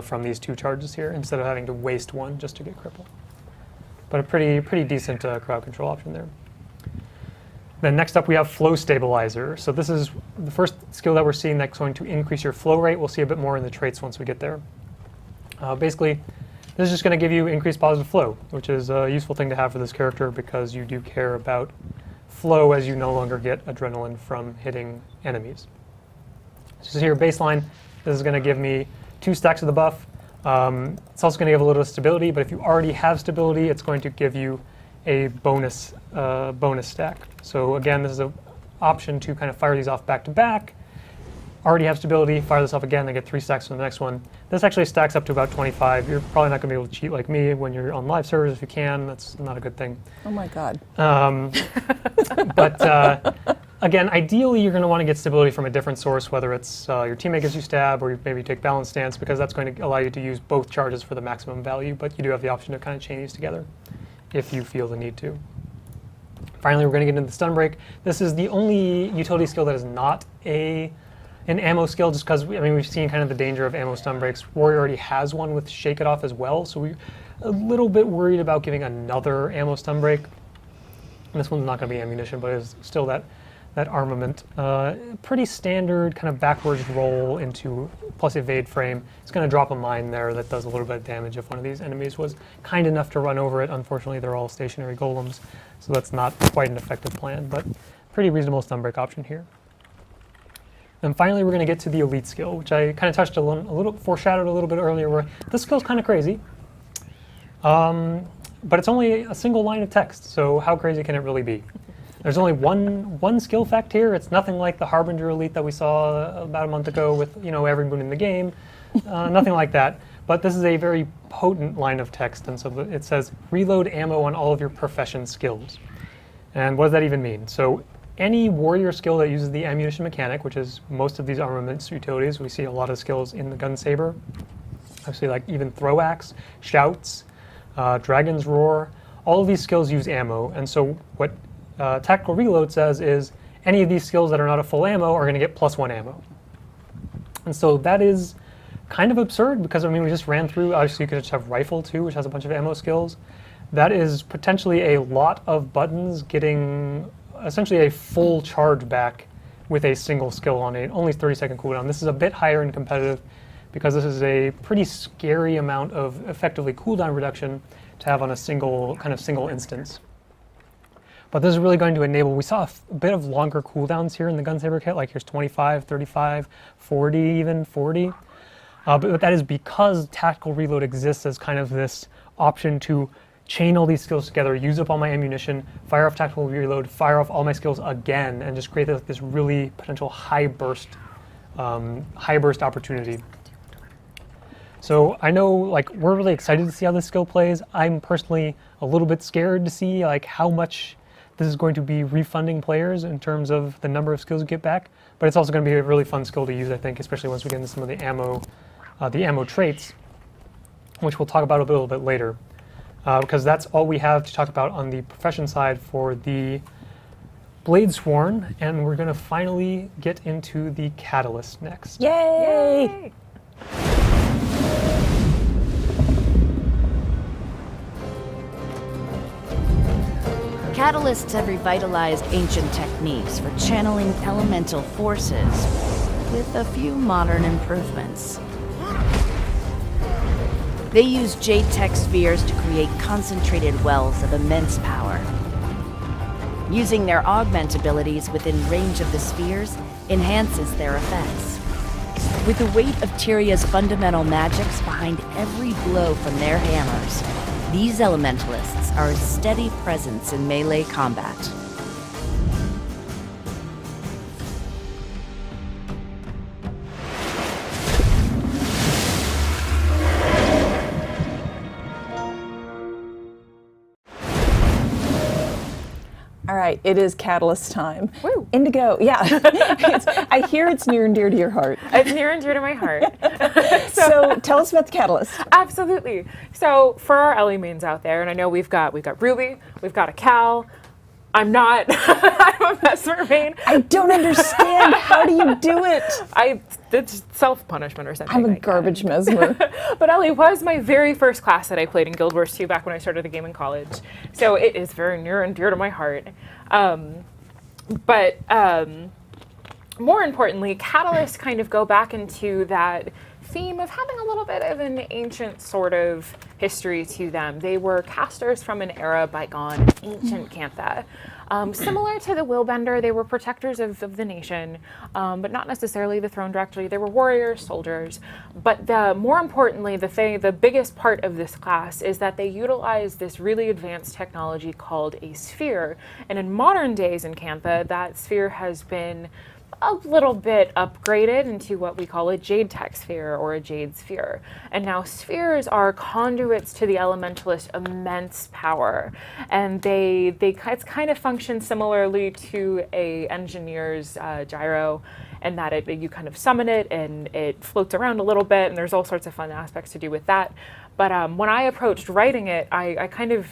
from these 2 charges here, instead of having to waste one just to get cripple. But a pretty decent crowd control option there. Then next up we have Flow Stabilizer. So this is the first skill that we're seeing that's going to increase your flow rate. We'll see a bit more in the traits once we get there. Basically, this is just going to give you increased positive flow, which is a useful thing to have for this character because you do care about flow as you no longer get adrenaline from hitting enemies. So here, baseline, this is going to give me 2 stacks of the buff. It's also going to give a little stability, but if you already have stability, it's going to give you a bonus stack. So again, this is an option to kind of fire these off back to back. Already have stability, fire this off again, I get 3 stacks from the next one. This actually stacks up to about 25. You're probably not going to be able to cheat like me when you're on live servers. If you can, that's not a good thing. Oh my God. again, ideally you're going to want to get stability from a different source, whether it's your teammate gives you stab or you maybe take balance stance, because that's going to allow you to use both charges for the maximum value, but you do have the option to kind of chain these together if you feel the need to. Finally, we're going to get into the stun break. This is the only utility skill that is not an ammo skill, just because we've seen kind of the danger of ammo stun breaks. Warrior already has one with Shake It Off as well, so we're a little bit worried about giving another ammo stun break. And this one's not going to be ammunition, but it's still that armament. Pretty standard kind of backwards roll into plus evade frame. It's going to drop a mine there that does a little bit of damage if one of these enemies was kind enough to run over it. Unfortunately, they're all stationary golems, so that's not quite an effective plan, but pretty reasonable stun break option here. And finally, we're going to get to the elite skill, which I kind of touched foreshadowed a little bit earlier, where this skill's kind of crazy. But it's only a single line of text, so how crazy can it really be? There's only one skill fact here. It's nothing like the Harbinger Elite that we saw about a month ago with every moon in the game. Nothing like that. But this is a very potent line of text, and so it says, reload ammo on all of your profession skills. And what does that even mean? So any warrior skill that uses the ammunition mechanic, which is most of these armaments utilities, we see a lot of skills in the gun saber. Obviously, like even throw axe, shouts, Dragon's Roar, all of these skills use ammo, and so what Tactical Reload says is any of these skills that are not a full ammo are going to get +1 ammo. And so that is kind of absurd, because we just ran through, obviously you could just have Rifle too, which has a bunch of ammo skills. That is potentially a lot of buttons getting essentially a full charge back with a single skill on it, only 30-second cooldown. This is a bit higher in competitive, because this is a pretty scary amount of effectively cooldown reduction to have on a single instance. But this is really going to enable, we saw a bit of longer cooldowns here in the Gunsaber kit, like here's 25, 35, 40 even, 40. But that is because Tactical Reload exists as kind of this option to chain all these skills together, use up all my ammunition, fire off Tactical Reload, fire off all my skills again, and just create this really potential high burst opportunity. So I know we're really excited to see how this skill plays. I'm personally a little bit scared to see how much this is going to be refunding players in terms of the number of skills you get back, but it's also going to be a really fun skill to use, I think, especially once we get into some of the ammo traits, which we'll talk about a little bit later, because that's all we have to talk about on the profession side for the Bladesworn, and we're going to finally get into the Catalyst next. Yay! Catalysts have revitalized ancient techniques for channeling elemental forces, with a few modern improvements. They use jade tech spheres to create concentrated wells of immense power. Using their augment abilities within range of the spheres enhances their effects. With the weight of Tyria's fundamental magics behind every blow from their hammers, these elementalists are a steady presence in melee combat. All right, it is Catalyst time. Woo. Indigo, yeah. I hear it's near and dear to your heart. It's near and dear to my heart. So tell us about the Catalyst. Absolutely. So for our Ellie mains out there, and I know we've got Ruby, we've got a Cal. I'm not. I'm a Mesmer main. I don't understand. How do you do it? It's self-punishment or something. I'm a like garbage Mesmer. But Ellie was my very first class that I played in Guild Wars 2 back when I started the game in college. So it is very near and dear to my heart. More importantly, Catalysts kind of go back into that theme of having a little bit of an ancient sort of history to them. They were casters from an era bygone, ancient Cantha. Similar to the Willbender, they were protectors of the nation, but not necessarily the throne directly. They were warriors, soldiers. But more importantly, the biggest part of this class is that they utilize this really advanced technology called a sphere. And in modern days in Cantha, that sphere has been a little bit upgraded into what we call a Jade Tech Sphere or a Jade Sphere. And now spheres are conduits to the Elementalist immense power. And they kind of function similarly to a engineer's gyro, and that you kind of summon it and it floats around a little bit, and there's all sorts of fun aspects to do with that. But when I approached writing it, I kind of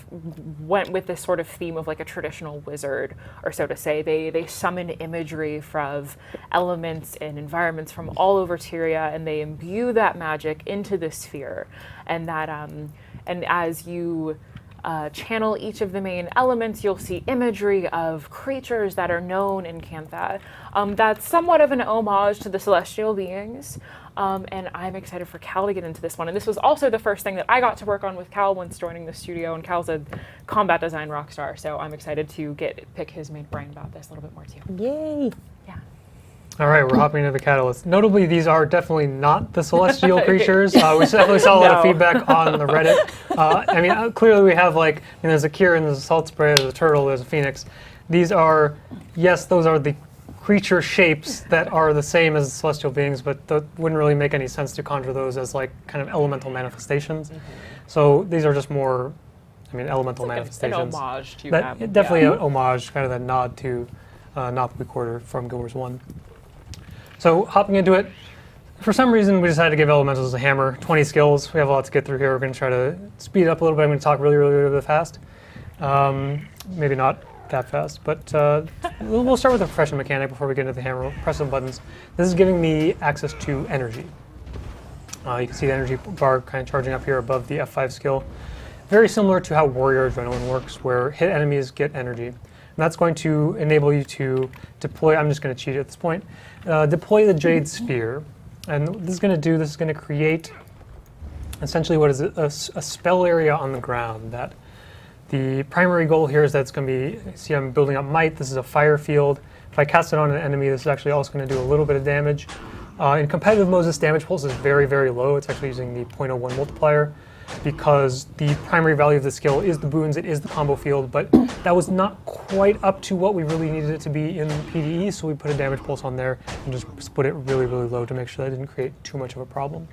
went with this sort of theme of like a traditional wizard, or so to say. They summon imagery from elements and environments from all over Tyria, and they imbue that magic into the sphere. And that, and as you channel each of the main elements, you'll see imagery of creatures that are known in Cantha. That's somewhat of an homage to the celestial beings. And I'm excited for Cal to get into this one. And this was also the first thing that I got to work on with Cal once joining the studio. And Cal's a combat design rock star, so I'm excited to pick his main brain about this a little bit more too. Yay! Yeah. All right, we're hopping into the catalyst. Notably, these are definitely not the celestial creatures. We definitely saw a lot of feedback on the Reddit. I mean, clearly we have like, there's a Kieran, there's a Salt Spray, there's a Turtle, there's a Phoenix. These are, yes, those are the creature shapes that are the same as celestial beings, but that wouldn't really make any sense to conjure those as like kind of elemental manifestations. So these are just more, elemental manifestations. An homage to that. them. Definitely an homage, kind of a nod to Nopali Quarter from Guild Wars 1. So hopping into it, for some reason we decided to give Elementals a hammer, 20 skills. We have a lot to get through here. We're going to try to speed it up a little bit. I'm going to talk really, really, really fast. Maybe not that fast, but we'll start with a refreshing mechanic before we get into the hammer. We'll press some buttons. This is giving me access to energy. You can see the energy bar kind of charging up here above the F5 skill. Very similar to how Warrior Adrenaline works, where hit enemies get energy. And that's going to enable you to deploy, I'm just going to cheat at this point, deploy the Jade Sphere. And what this is going to create essentially what is a spell area on the ground. That the primary goal here is that it's going to be, see I'm building up might, this is a fire field. If I cast it on an enemy, this is actually also going to do a little bit of damage. In competitive modes, this damage pulse is very, very low. It's actually using the 0.01 multiplier because the primary value of the skill is the boons, it is the combo field, but that was not quite up to what we really needed it to be in PvE, so we put a damage pulse on there and just put it really, really low to make sure that it didn't create too much of a problem.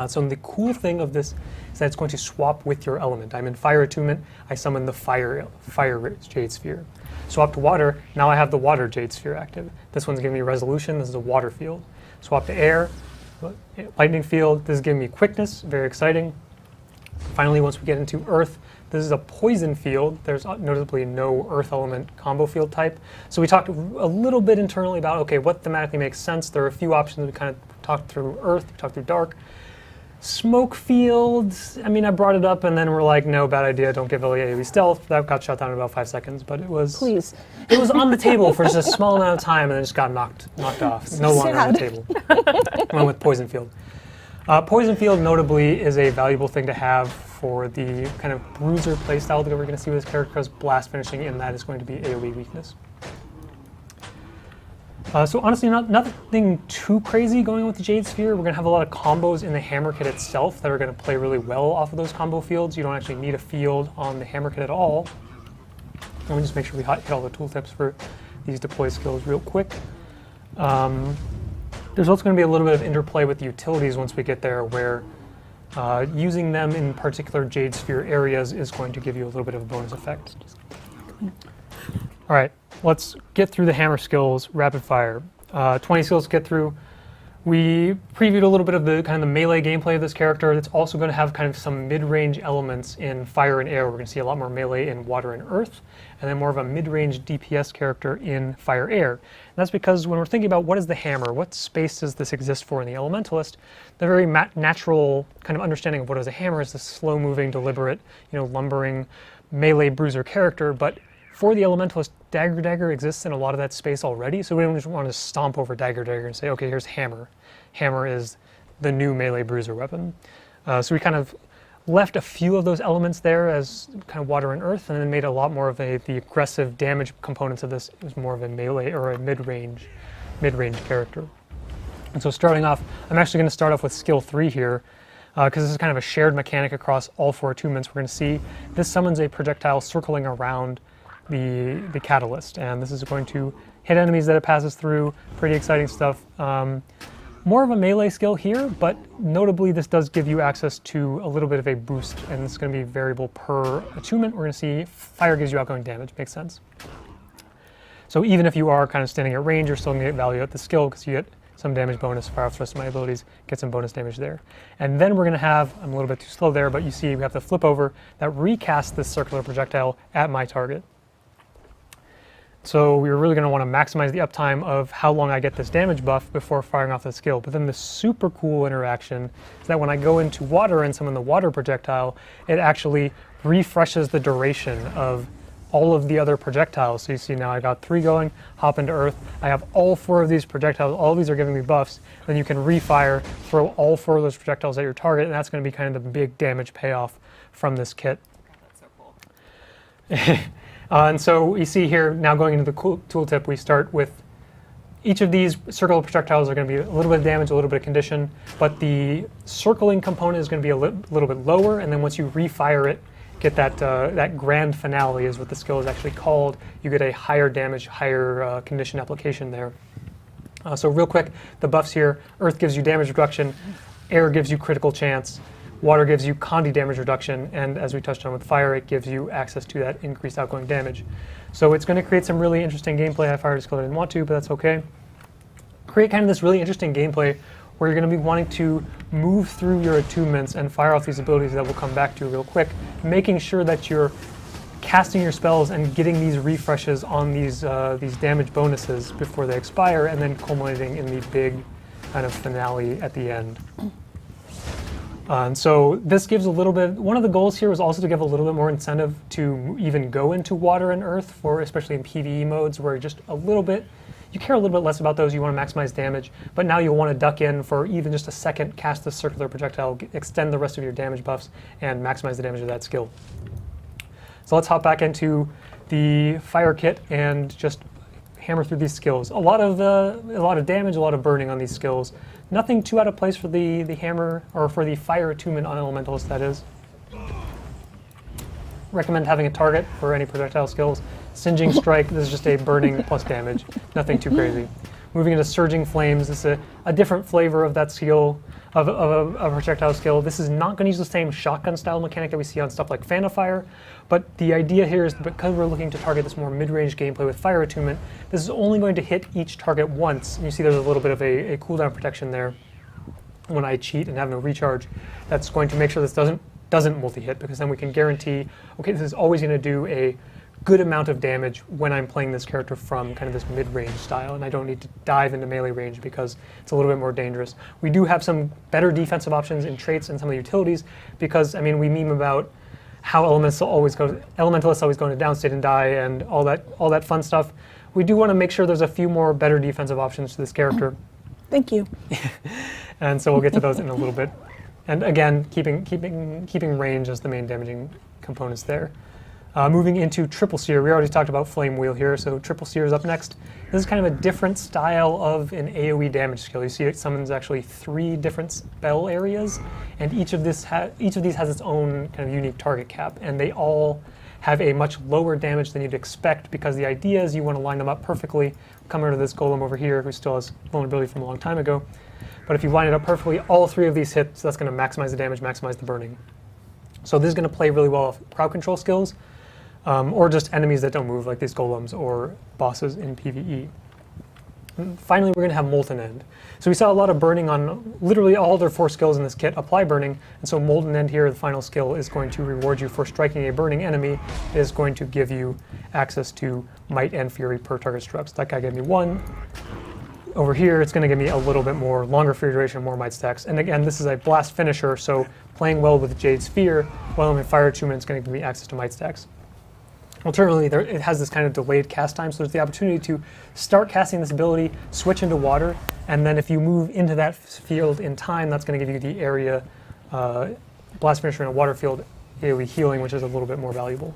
So the cool thing of this is that it's going to swap with your element. I'm in Fire Attunement, I summon the Fire Jade Sphere. Swap to Water, now I have the Water Jade Sphere active. This one's giving me Resolution, this is a Water field. Swap to Air, Lightning field, this is giving me Quickness, very exciting. Finally, once we get into Earth, this is a Poison field. There's notably no Earth element combo field type. So we talked a little bit internally about, okay, what thematically makes sense. There are a few options. We kind of talked through Earth, we talked through Dark. Smoke fields, I brought it up and then we're like, no, bad idea, don't give AoE stealth. That got shut down in about 5 seconds, but it was... Please. It was on the table for just a small amount of time and then just got knocked off. No longer on the table. Went with Poison field. Poison field, notably, is a valuable thing to have for the kind of bruiser playstyle that we're going to see with this character, because blast finishing in that is going to be AoE weakness. So honestly, nothing too crazy going on with the Jade Sphere. We're going to have a lot of combos in the hammer kit itself that are going to play really well off of those combo fields. You don't actually need a field on the hammer kit at all. Let me just make sure we hit all the tooltips for these deploy skills real quick. There's also going to be a little bit of interplay with the utilities once we get there, where using them in particular Jade Sphere areas is going to give you a little bit of a bonus effect. All right, let's get through the hammer skills rapid fire. 20 skills to get through. We previewed a little bit of the kind of the melee gameplay of this character. It's also going to have kind of some mid-range elements in fire and air. We're going to see a lot more melee in water and earth, and then more of a mid-range DPS character in fire air. And that's because when we're thinking about what is the hammer, what space does this exist for in the Elementalist, the very natural kind of understanding of what is a hammer is this slow-moving, deliberate, lumbering melee bruiser character. But for the Elementalist, Dagger exists in a lot of that space already, so we don't just want to stomp over Dagger and say, okay, here's Hammer. Hammer is the new melee bruiser weapon. So we kind of left a few of those elements there as kind of water and earth, and then made a lot more of the aggressive damage components of this. It was more of a melee or a mid-range character. And so starting off, I'm actually going to start off with skill 3 here, because this is kind of a shared mechanic across all 4 attunements. We're going to see this summons a projectile circling around the catalyst, and this is going to hit enemies that it passes through. Pretty exciting stuff. More of a melee skill here, but notably this does give you access to a little bit of a boost, and it's going to be variable per attunement. We're going to see fire gives you outgoing damage. Makes sense. So even if you are kind of standing at range, you're still going to get value at the skill because you get some damage bonus. Fire off the rest of my abilities, get some bonus damage there. And then we're going to have, I'm a little bit too slow there, but you see we have the flip over that recasts this circular projectile at my target. So we're really going to want to maximize the uptime of how long I get this damage buff before firing off the skill. But then the super cool interaction is that when I go into water and summon the water projectile, it actually refreshes the duration of all of the other projectiles. So you see now I got 3 going, hop into earth. I have all 4 of these projectiles. All of these are giving me buffs. Then you can refire, throw all 4 of those projectiles at your target, and that's going to be kind of the big damage payoff from this kit. That's so cool. And so you see here, now going into the tooltip, we start with each of these circular projectiles are going to be a little bit of damage, a little bit of condition, but the circling component is going to be a little bit lower, and then once you refire it, get that grand finale is what the skill is actually called. You get a higher damage, higher condition application there. So real quick, the buffs here, Earth gives you damage reduction, Air gives you critical chance, Water gives you Condi damage reduction, and as we touched on with Fire, it gives you access to that increased outgoing damage. So it's going to create some really interesting gameplay. I fired a skill I didn't want to, but that's okay. Create kind of this really interesting gameplay where you're going to be wanting to move through your attunements and fire off these abilities that we'll come back to real quick, making sure that you're casting your spells and getting these refreshes on these damage bonuses before they expire, and then culminating in the big kind of finale at the end. And so this gives a little bit, one of the goals here was also to give a little bit more incentive to even go into water and earth, for especially in PvE modes where just a little bit, you care a little bit less about those, you want to maximize damage, but now you'll want to duck in for even just a second, cast the circular projectile, extend the rest of your damage buffs, and maximize the damage of that skill. So let's hop back into the fire kit and just hammer through these skills. A lot of damage, a lot of burning on these skills. Nothing too out of place for the hammer, or for the fire attunement on Elementalist, that is. Recommend having a target for any projectile skills. Singeing Strike, this is just a burning plus damage. Nothing too crazy. Moving into Surging Flames, this is a different flavor of that skill, of a projectile skill. This is not going to use the same shotgun style mechanic that we see on stuff like Fan of Fire, but the idea here is because we're looking to target this more mid-range gameplay with Fire Attunement, this is only going to hit each target once. And you see there's a little bit of a cooldown protection there when I cheat and have no recharge. That's going to make sure this doesn't multi-hit, because then we can guarantee, okay, this is always going to do a good amount of damage when I'm playing this character from kind of this mid-range style, and I don't need to dive into melee range because it's a little bit more dangerous. We do have some better defensive options in traits and some of the utilities, because, I mean, we meme about how Elementalists always go into downstate and die and all that fun stuff. We do want to make sure there's a few more better defensive options to this character. Thank you. And so we'll get to those in a little bit. And again, keeping range as the main damaging components there. Moving into Triple Seer, we already talked about Flame Wheel here, so Triple Seer is up next. This is kind of a different style of an AoE damage skill. You see it summons actually 3 different spell areas, and each of these has its own kind of unique target cap, and they all have a much lower damage than you'd expect, because the idea is you want to line them up perfectly. Come over to this golem over here who still has vulnerability from a long time ago, but if you line it up perfectly, all 3 of these hit, so that's going to maximize the damage, maximize the burning. So this is going to play really well with crowd control skills, or just enemies that don't move, like these golems or bosses in PvE. And finally, we're going to have Molten End. So we saw a lot of burning on literally all their 4 skills in this kit apply burning, and so Molten End here, the final skill, is going to reward you for striking a burning enemy. It is going to give you access to Might and Fury per target struck. So that guy gave me 1. Over here, it's going to give me a little bit more, longer Fury duration, more Might stacks. And again, this is a blast finisher, so playing well with Jade Sphere, while I'm in Fire Attunement, it's going to give me access to Might stacks. Alternatively, it has this kind of delayed cast time, so there's the opportunity to start casting this ability, switch into water, and then if you move into that field in time, that's going to give you the area blast finisher in a water field AoE healing, which is a little bit more valuable.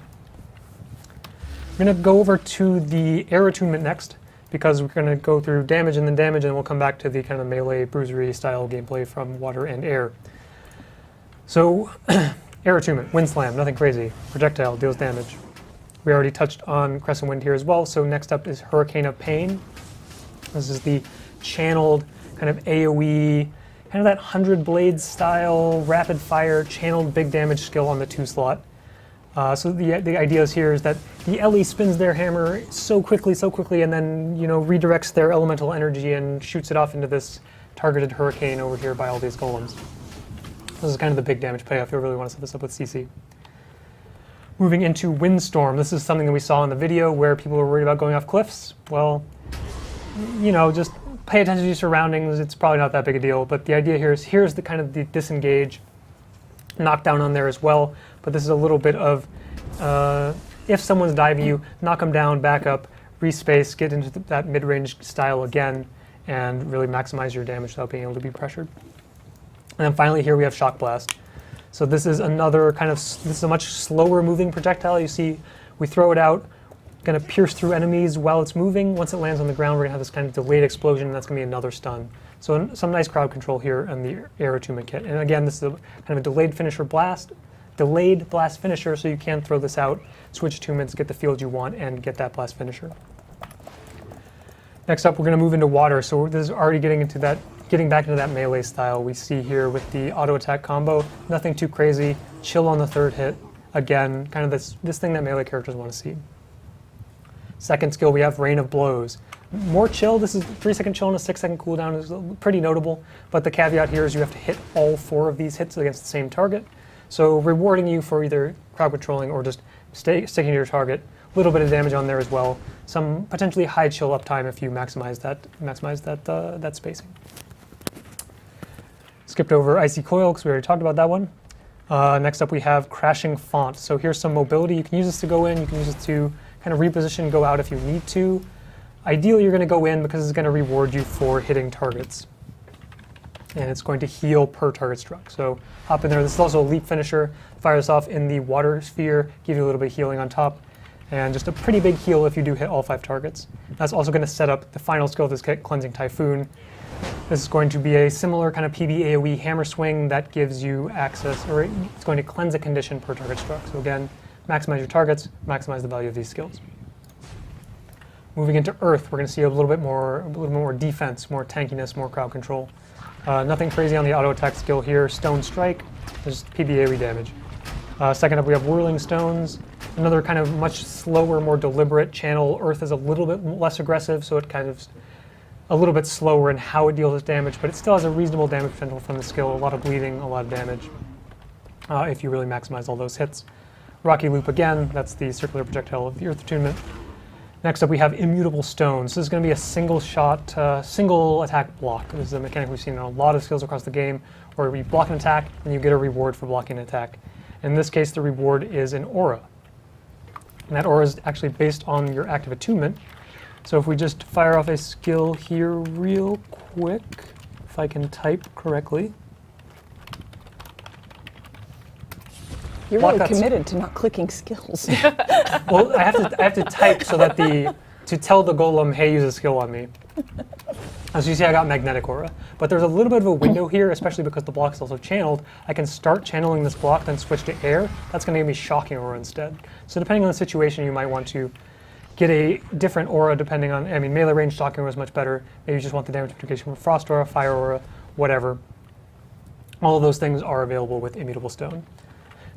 We're going to go over to the Air Attunement next, because we're going to go through damage, and then we'll come back to the kind of melee bruisery style gameplay from water and air. So, Air Attunement, Wind Slam, nothing crazy. Projectile deals damage. We already touched on Crescent Wind here as well, so next up is Hurricane of Pain. This is the channeled kind of AoE, kind of that 100 Blades style, rapid fire, channeled big damage skill on the 2 slot. So the idea is here is that the LE spins their hammer so quickly, and then redirects their elemental energy and shoots it off into this targeted hurricane over here by all these golems. This is kind of the big damage payoff if you really want to set this up with CC. Moving into Windstorm. This is something that we saw in the video where people were worried about going off cliffs. Well, just pay attention to your surroundings. It's probably not that big a deal, but the idea here is here's the kind of the disengage, knockdown on there as well. But this is a little bit of if someone's diving you, knock them down, back up, respace, get into that mid-range style again, and really maximize your damage without being able to be pressured. And then finally here we have Shock Blast. So this is another this is a much slower moving projectile. You see, we throw it out, going to pierce through enemies while it's moving. Once it lands on the ground, we're going to have this kind of delayed explosion, and that's going to be another stun. So some nice crowd control here in the Air Attunement kit. And again, this is kind of a delayed blast finisher, so you can throw this out, switch attunements, get the field you want, and get that blast finisher. Next up, we're going to move into water. So this is already getting back into that melee style we see here with the auto attack combo. Nothing too crazy. Chill on the 3rd hit. Again, kind of this thing that melee characters want to see. Second skill, we have Rain of Blows. More chill. This is 3-second chill and a 6-second cooldown is pretty notable. But the caveat here is you have to hit all 4 of these hits against the same target. So rewarding you for either crowd controlling or just sticking to your target. A little bit of damage on there as well. Some potentially high chill uptime if you maximize that spacing. Skipped over Icy Coil because we already talked about that one. Next up we have Crashing Font. So here's some mobility. You can use this to go in. You can use this to kind of reposition, go out if you need to. Ideally you're going to go in because it's going to reward you for hitting targets. And it's going to heal per target struck. So hop in there. This is also a leap finisher. Fire this off in the water sphere, give you a little bit of healing on top. And just a pretty big heal if you do hit all 5 targets. That's also going to set up the final skill of this kit, Cleansing Typhoon. This is going to be a similar kind of PB AoE hammer swing that gives you access, or it's going to cleanse a condition per target struck. So again, maximize your targets, maximize the value of these skills. Moving into Earth, we're going to see a little bit more defense, more tankiness, more crowd control. Nothing crazy on the auto attack skill here. Stone Strike, just PB AoE damage. Second up, we have Whirling Stones. Another kind of much slower, more deliberate channel. Earth is a little bit less aggressive, so it kind of a little bit slower in how it deals its damage, but it still has a reasonable damage potential from the skill. A lot of bleeding, a lot of damage, if you really maximize all those hits. Rocky Loop again, that's the circular projectile of the Earth Attunement. Next up we have Immutable Stones. This is going to be a single shot, single attack block. This is a mechanic we've seen in a lot of skills across the game, where you block an attack and you get a reward for blocking an attack. In this case, the reward is an aura. And that aura is actually based on your active attunement. So if we just fire off a skill here real quick, if I can type correctly. You're really committed to not clicking skills. Well, I have to type so that to tell the golem, hey, use a skill on me. As you see, I got Magnetic Aura. But there's a little bit of a window here, especially because the block is also channeled. I can start channeling this block, then switch to air. That's going to give me Shocking Aura instead. So depending on the situation, you might want to get a different aura depending on, melee range Shocking Aura is much better. Maybe you just want the damage mitigation from Frost Aura, Fire Aura, whatever. All of those things are available with Immutable Stone. And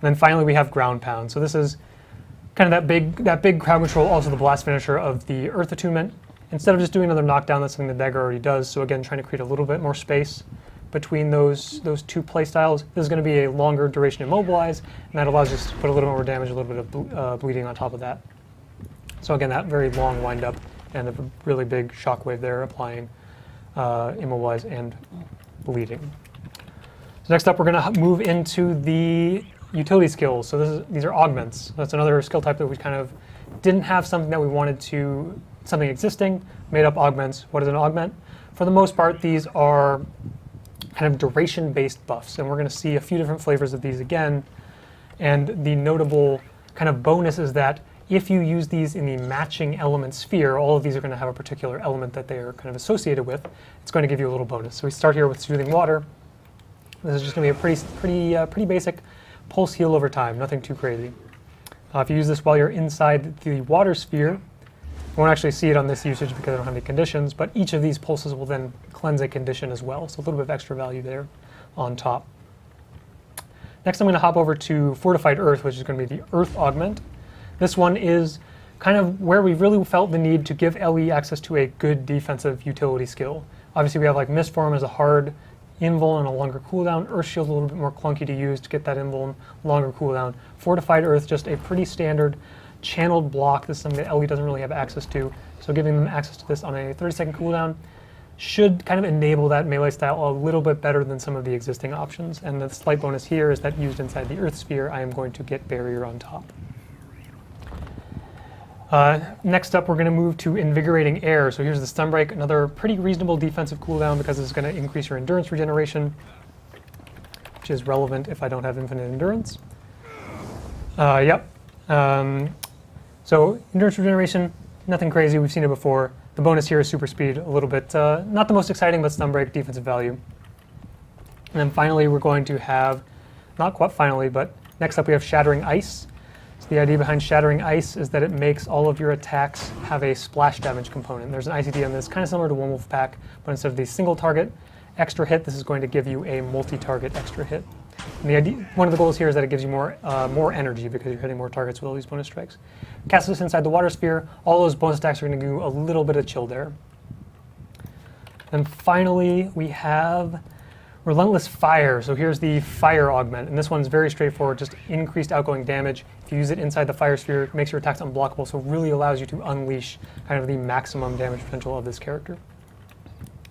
then finally we have Ground Pound. So this is kind of that big crowd control, also the blast finisher of the Earth Attunement. Instead of just doing another knockdown, that's something the dagger already does. So again, trying to create a little bit more space between those two playstyles. This is going to be a longer duration immobilize, and that allows us to put a little more damage, a little bit of bleeding on top of that. So again, that very long wind-up and a really big shockwave there, applying immobilize and bleeding. So next up, we're going to move into the utility skills. So these are augments. That's another skill type that we kind of didn't have something that we wanted to, something existing, made up augments. What is an augment? For the most part, these are kind of duration-based buffs, and we're going to see a few different flavors of these again. And the notable kind of bonus is that if you use these in the matching element sphere, all of these are going to have a particular element that they are kind of associated with. It's going to give you a little bonus. So we start here with Soothing Water. This is just going to be a pretty basic pulse heal over time, nothing too crazy. If you use this while you're inside the water sphere, you won't actually see it on this usage because I don't have any conditions, but each of these pulses will then cleanse a condition as well, so a little bit of extra value there on top. Next I'm going to hop over to Fortified Earth, which is going to be the Earth Augment. This one is kind of where we really felt the need to give LE access to a good defensive utility skill. Obviously we have like Mistform as a hard invul and a longer cooldown. Earth Shield's a little bit more clunky to use to get that invul longer cooldown. Fortified Earth, just a pretty standard channeled block. This is something that LE doesn't really have access to, so giving them access to this on a 30-second cooldown should kind of enable that melee style a little bit better than some of the existing options. And the slight bonus here is that used inside the Earth Sphere, I am going to get Barrier on top. Next up, we're going to move to Invigorating Air. So here's the Stunbreak, another pretty reasonable defensive cooldown because it's going to increase your endurance regeneration, which is relevant if I don't have infinite endurance. So endurance regeneration, nothing crazy. We've seen it before. The bonus here is super speed, a little bit, not the most exciting, but Stunbreak, defensive value. And then finally, we're going to have, not quite finally, but next up we have Shattering Ice. So the idea behind Shattering Ice is that it makes all of your attacks have a splash damage component. There's an ICD on this, kind of similar to One Wolf Pack, but instead of the single target extra hit, this is going to give you a multi-target extra hit. And the idea, one of the goals here is that it gives you more energy because you're hitting more targets with all these bonus strikes. Cast this inside the water sphere, all those bonus attacks are going to give you a little bit of chill there. And finally, we have Relentless Fire. So here's the Fire Augment, and this one's very straightforward, just increased outgoing damage. If you use it inside the Fire Sphere, it makes your attacks unblockable, so it really allows you to unleash kind of the maximum damage potential of this character.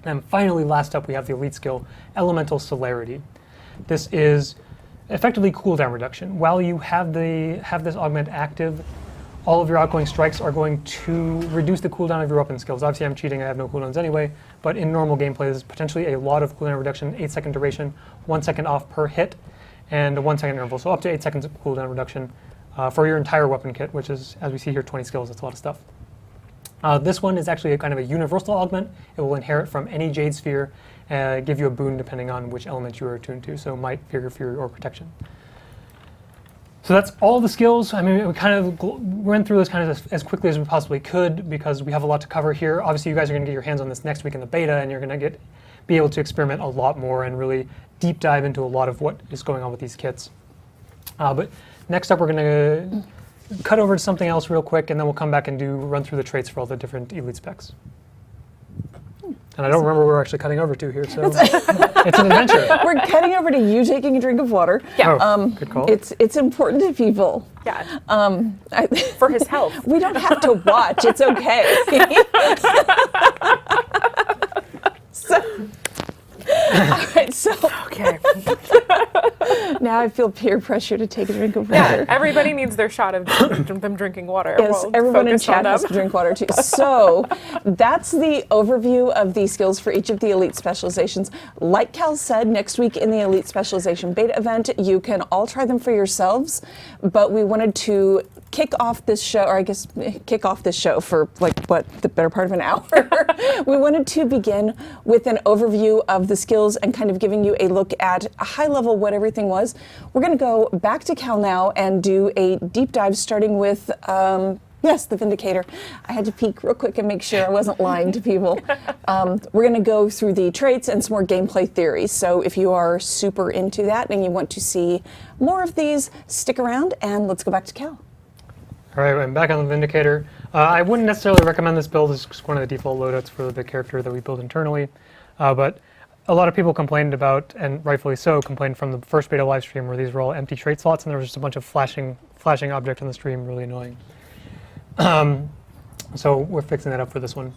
And finally, last up, we have the elite skill, Elemental Solarity. This is effectively cooldown reduction. While you have this augment active, all of your outgoing strikes are going to reduce the cooldown of your weapon skills. Obviously, I'm cheating, I have no cooldowns anyway, but in normal gameplay, this is potentially a lot of cooldown reduction, 8-second duration, 1 second off per hit, and a 1-second interval, so up to 8 seconds of cooldown reduction for your entire weapon kit, which is, as we see here, 20 skills. That's a lot of stuff. This one is actually a kind of a universal augment. It will inherit from any Jade Sphere, give you a boon depending on which element you are attuned to, so Might, Vigor, Fury, or Protection. So that's all the skills. I mean, we kind of went through this kind of as quickly as we possibly could because we have a lot to cover here. Obviously, you guys are going to get your hands on this next week in the beta, and you're going to be able to experiment a lot more and really deep dive into a lot of what is going on with these kits. But next up, we're going to cut over to something else real quick, and then we'll come back and run through the traits for all the different elite specs. And I don't remember where we're actually cutting over to here, so it's an adventure. We're cutting over to you taking a drink of water. Yeah. Good call. It's important to people. Yeah. For his health. We don't have to watch. It's okay. All right, so Okay. now I feel peer pressure to take a drink of water. Yeah, everybody needs their shot of them drinking water. Yes, We'll everyone in focus on chat has to them. drink water too. So that's the overview of the skills for each of the elite specializations. Like Cal said, next week in the Elite Specialization beta event, you can all try them for yourselves, but we wanted to kick off this show, or I guess kick off this show for the better part of an hour. We wanted to begin with an overview of the skills and kind of giving you a look at a high level what everything was. We're going to go back to Cal now and do a deep dive starting with yes, the Vindicator. I had to peek real quick and make sure I wasn't lying to people. We're going to go through the traits and some more gameplay theories. So if you are super into that and you want to see more of these, stick around and let's go back to Cal. All right, I'm back on the Vindicator. I wouldn't necessarily recommend this build. It's just one of the default loadouts for the character that we build internally. But a lot of people complained about, and rightfully so, complained from the first beta live stream where these were all empty trait slots and there was just a bunch of flashing objects on the stream, really annoying. So we're fixing that up for this one.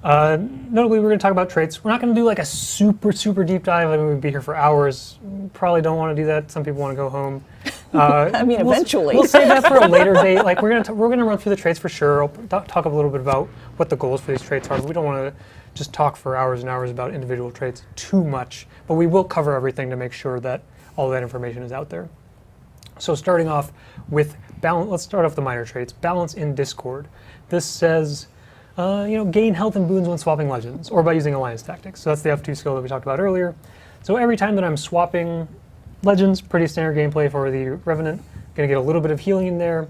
Notably, we're going to talk about traits. We're not going to do like a super deep dive. I mean, we'd be here for hours. Probably don't want to do that. Some people want to go home. I mean, eventually. We'll save that for a later date. Like we're gonna run through the traits for sure. I'll talk a little bit about what the goals for these traits are. But we don't want to just talk for hours and hours about individual traits too much. But we will cover everything to make sure that all that information is out there. So starting off with balance. Let's start off the minor traits. Balance in Discord. This says, gain health and boons when swapping legends, or by using alliance tactics. So that's the F2 skill that we talked about earlier. So every time that I'm swapping legends, pretty standard gameplay for the Revenant. Gonna get a little bit of healing in there.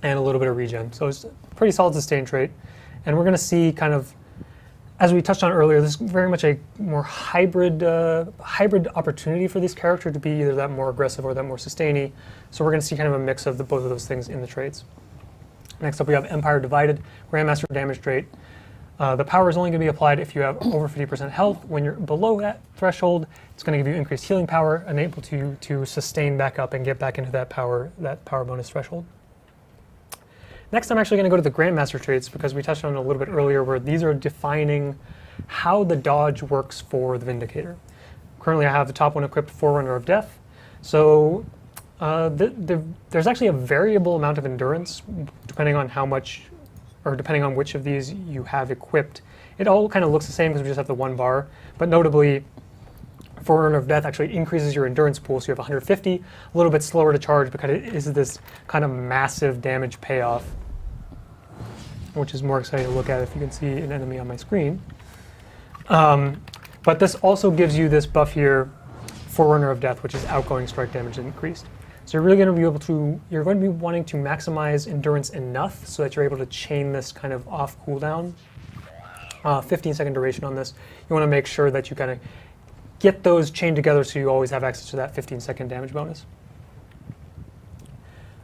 and a little bit of regen. So it's a pretty solid sustain trait. And we're going to see kind of, as we touched on earlier, this is very much a more hybrid opportunity for this character to be either that more aggressive or that more sustainy. So we're going to see kind of a mix of both of those things in the traits. Next up we have Empire Divided, Grandmaster damage trait. The power is only going to be applied if you have over 50% health. When you're below that threshold, it's going to give you increased healing power, enable you to sustain back up and get back into that power bonus threshold. Next, I'm actually going to go to the Grandmaster traits because we touched on it a little bit earlier, where these are defining how the dodge works for the Vindicator. Currently, I have the top one equipped, Forerunner of Death. So there's actually a variable amount of endurance depending on how much, or depending on which of these you have equipped. It all kind of looks the same because we just have the one bar, but notably, Forerunner of Death actually increases your endurance pool, so you have 150, a little bit slower to charge because it is this kind of massive damage payoff, which is more exciting to look at if you can see an enemy on my screen. But this also gives you this buff here, Forerunner of Death, which is outgoing strike damage increased. So you're really going to be able to, you're going to be wanting to maximize endurance enough so that you're able to chain this kind of off cooldown. 15-second duration on this. You want to make sure that you kind of get those chained together so you always have access to that 15-second damage bonus.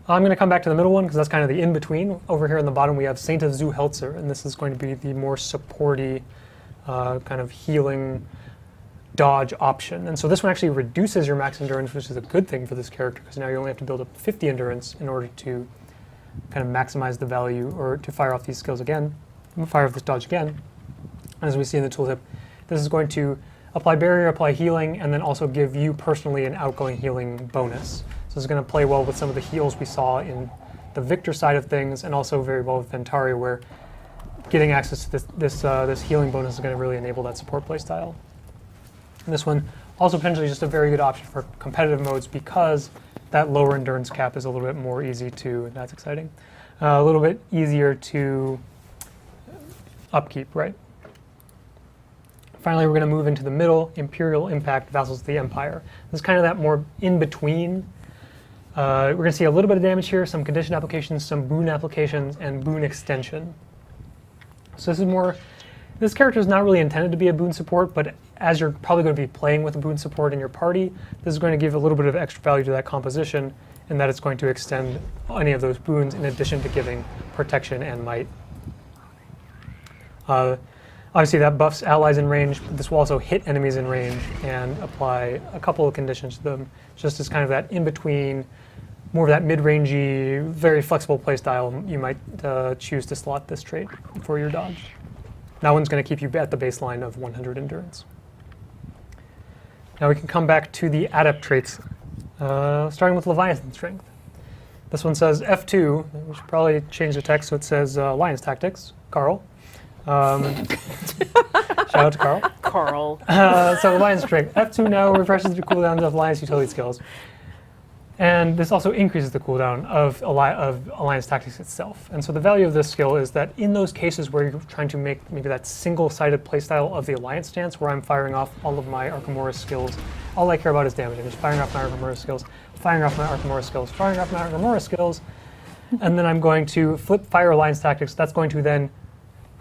I'm going to come back to the middle one because that's kind of the in-between. Over here on the bottom we have Saint of Zuhelzer, and this is going to be the more supporty kind of healing dodge option. And so this one actually reduces your max endurance, which is a good thing for this character because now you only have to build up 50 endurance in order to kind of maximize the value or to fire off these skills again, fire off this dodge again. And as we see in the tooltip, this is going to apply barrier, apply healing, and then also give you personally an outgoing healing bonus. So it's going to play well with some of the heals we saw in the Victor side of things, and also very well with Ventari, where getting access to this healing bonus is going to really enable that support playstyle. And this one also potentially just a very good option for competitive modes because that lower endurance cap is a little bit more easy to, that's exciting, a little bit easier to upkeep, right? Finally, we're going to move into the middle, Imperial Impact, Vassals of the Empire. This is kind of that more in-between. We're going to see a little bit of damage here, some condition applications, some boon applications, and boon extension. So this is more, this character is not really intended to be a boon support, but as you're probably going to be playing with a boon support in your party, this is going to give a little bit of extra value to that composition, in that it's going to extend any of those boons in addition to giving protection and might. Obviously that buffs allies in range, but this will also hit enemies in range and apply a couple of conditions to them, just as kind of that in-between, more of that mid-rangey, very flexible playstyle. You might choose to slot this trait for your dodge. That one's going to keep you at the baseline of 100 endurance. Now we can come back to the adept traits, starting with Leviathan Strength. This one says F2, we should probably change the text so it says Alliance Tactics, Carl. Shout out to Carl. Carl. So Alliance Strength. F2 now refreshes the cooldowns of Alliance utility skills. And this also increases the cooldown of Alliance Tactics itself. And so the value of this skill is that in those cases where you're trying to make maybe that single-sided playstyle of the Alliance stance, where I'm firing off all of my Archimora skills, all I care about is damage. I'm just firing off my Archimora skills, firing off my Archimora skills, firing off my Archimora skills, and then I'm going to flip fire Alliance Tactics. That's going to then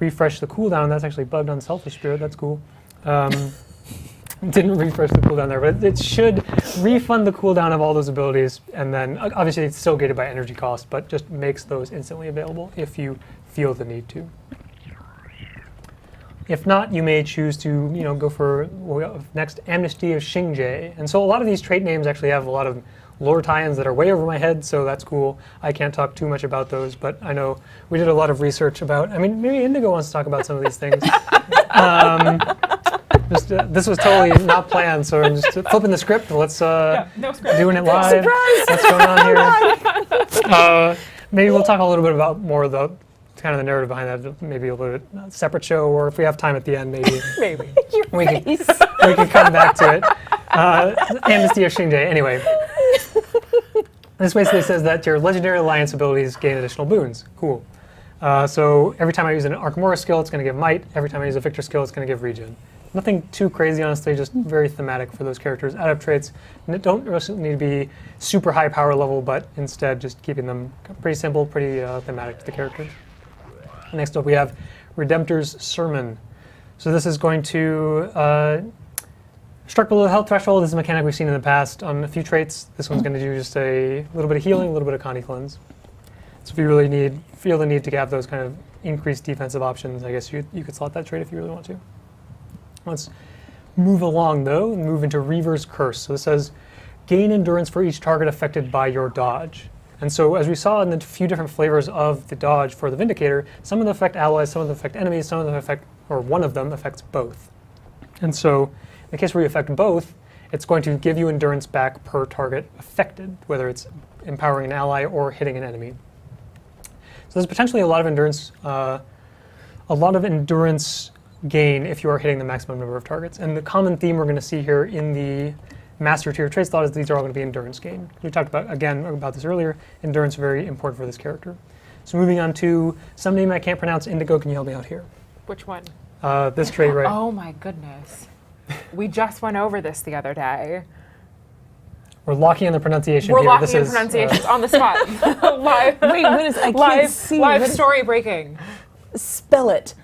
refresh the cooldown. That's actually bugged on Selfless Spirit. That's cool. Didn't refresh the cooldown there, but it should refund the cooldown of all those abilities, and then obviously it's still gated by energy cost, but just makes those instantly available if you feel the need to. If not, you may choose to go for next Amnesty of Xingje. And so a lot of these trait names actually have a lot of lore tie-ins that are way over my head, so that's cool. I can't talk too much about those, but I know we did a lot of research about, I mean, maybe Indigo wants to talk about some of these things. This was totally not planned, so I'm just flipping the script. Let's no script. Doing it live. Surprise! What's going on here? Maybe we'll talk a little bit about more of the kind of the narrative behind that. Maybe a little bit separate show, or if we have time at the end, maybe we can come back to it. Amnesty of Xingje. Anyway, this basically says that your legendary alliance abilities gain additional boons. Cool. So every time I use an Archimora skill, it's going to give might. Every time I use a Victor skill, it's going to give regen. Nothing too crazy, honestly, just very thematic for those characters. Adept traits don't need to be super high power level, but instead just keeping them pretty simple, pretty thematic to the characters. Next up we have Redemptor's Sermon. So this is going to struck below the health threshold. This is a mechanic we've seen in the past on a few traits. This one's going to do just a little bit of healing, a little bit of Connie Cleanse. So if you really feel the need to have those kind of increased defensive options, I guess you could slot that trait if you really want to. Let's move along though and move into Reavers Curse. So this says, gain endurance for each target affected by your dodge. And so as we saw in the few different flavors of the dodge for the Vindicator, some of them affect allies, some of them affect enemies, some of them affect, or one of them affects both. And so in the case where you affect both, it's going to give you endurance back per target affected, whether it's empowering an ally or hitting an enemy. So there's potentially a lot of endurance gain if you are hitting the maximum number of targets. And the common theme we're going to see here in the Master Tier trait slot is these are all going to be endurance gain. We talked about this earlier. Endurance very important for this character. So moving on to some name I can't pronounce. Indigo, can you help me out here? Which one? This trait right. Oh my goodness. We just went over this the other day. We're locking in the pronunciation We're here. locking in pronunciations on the spot. Live. Wait, what is? I can't see. Live What story breaking. Spell it.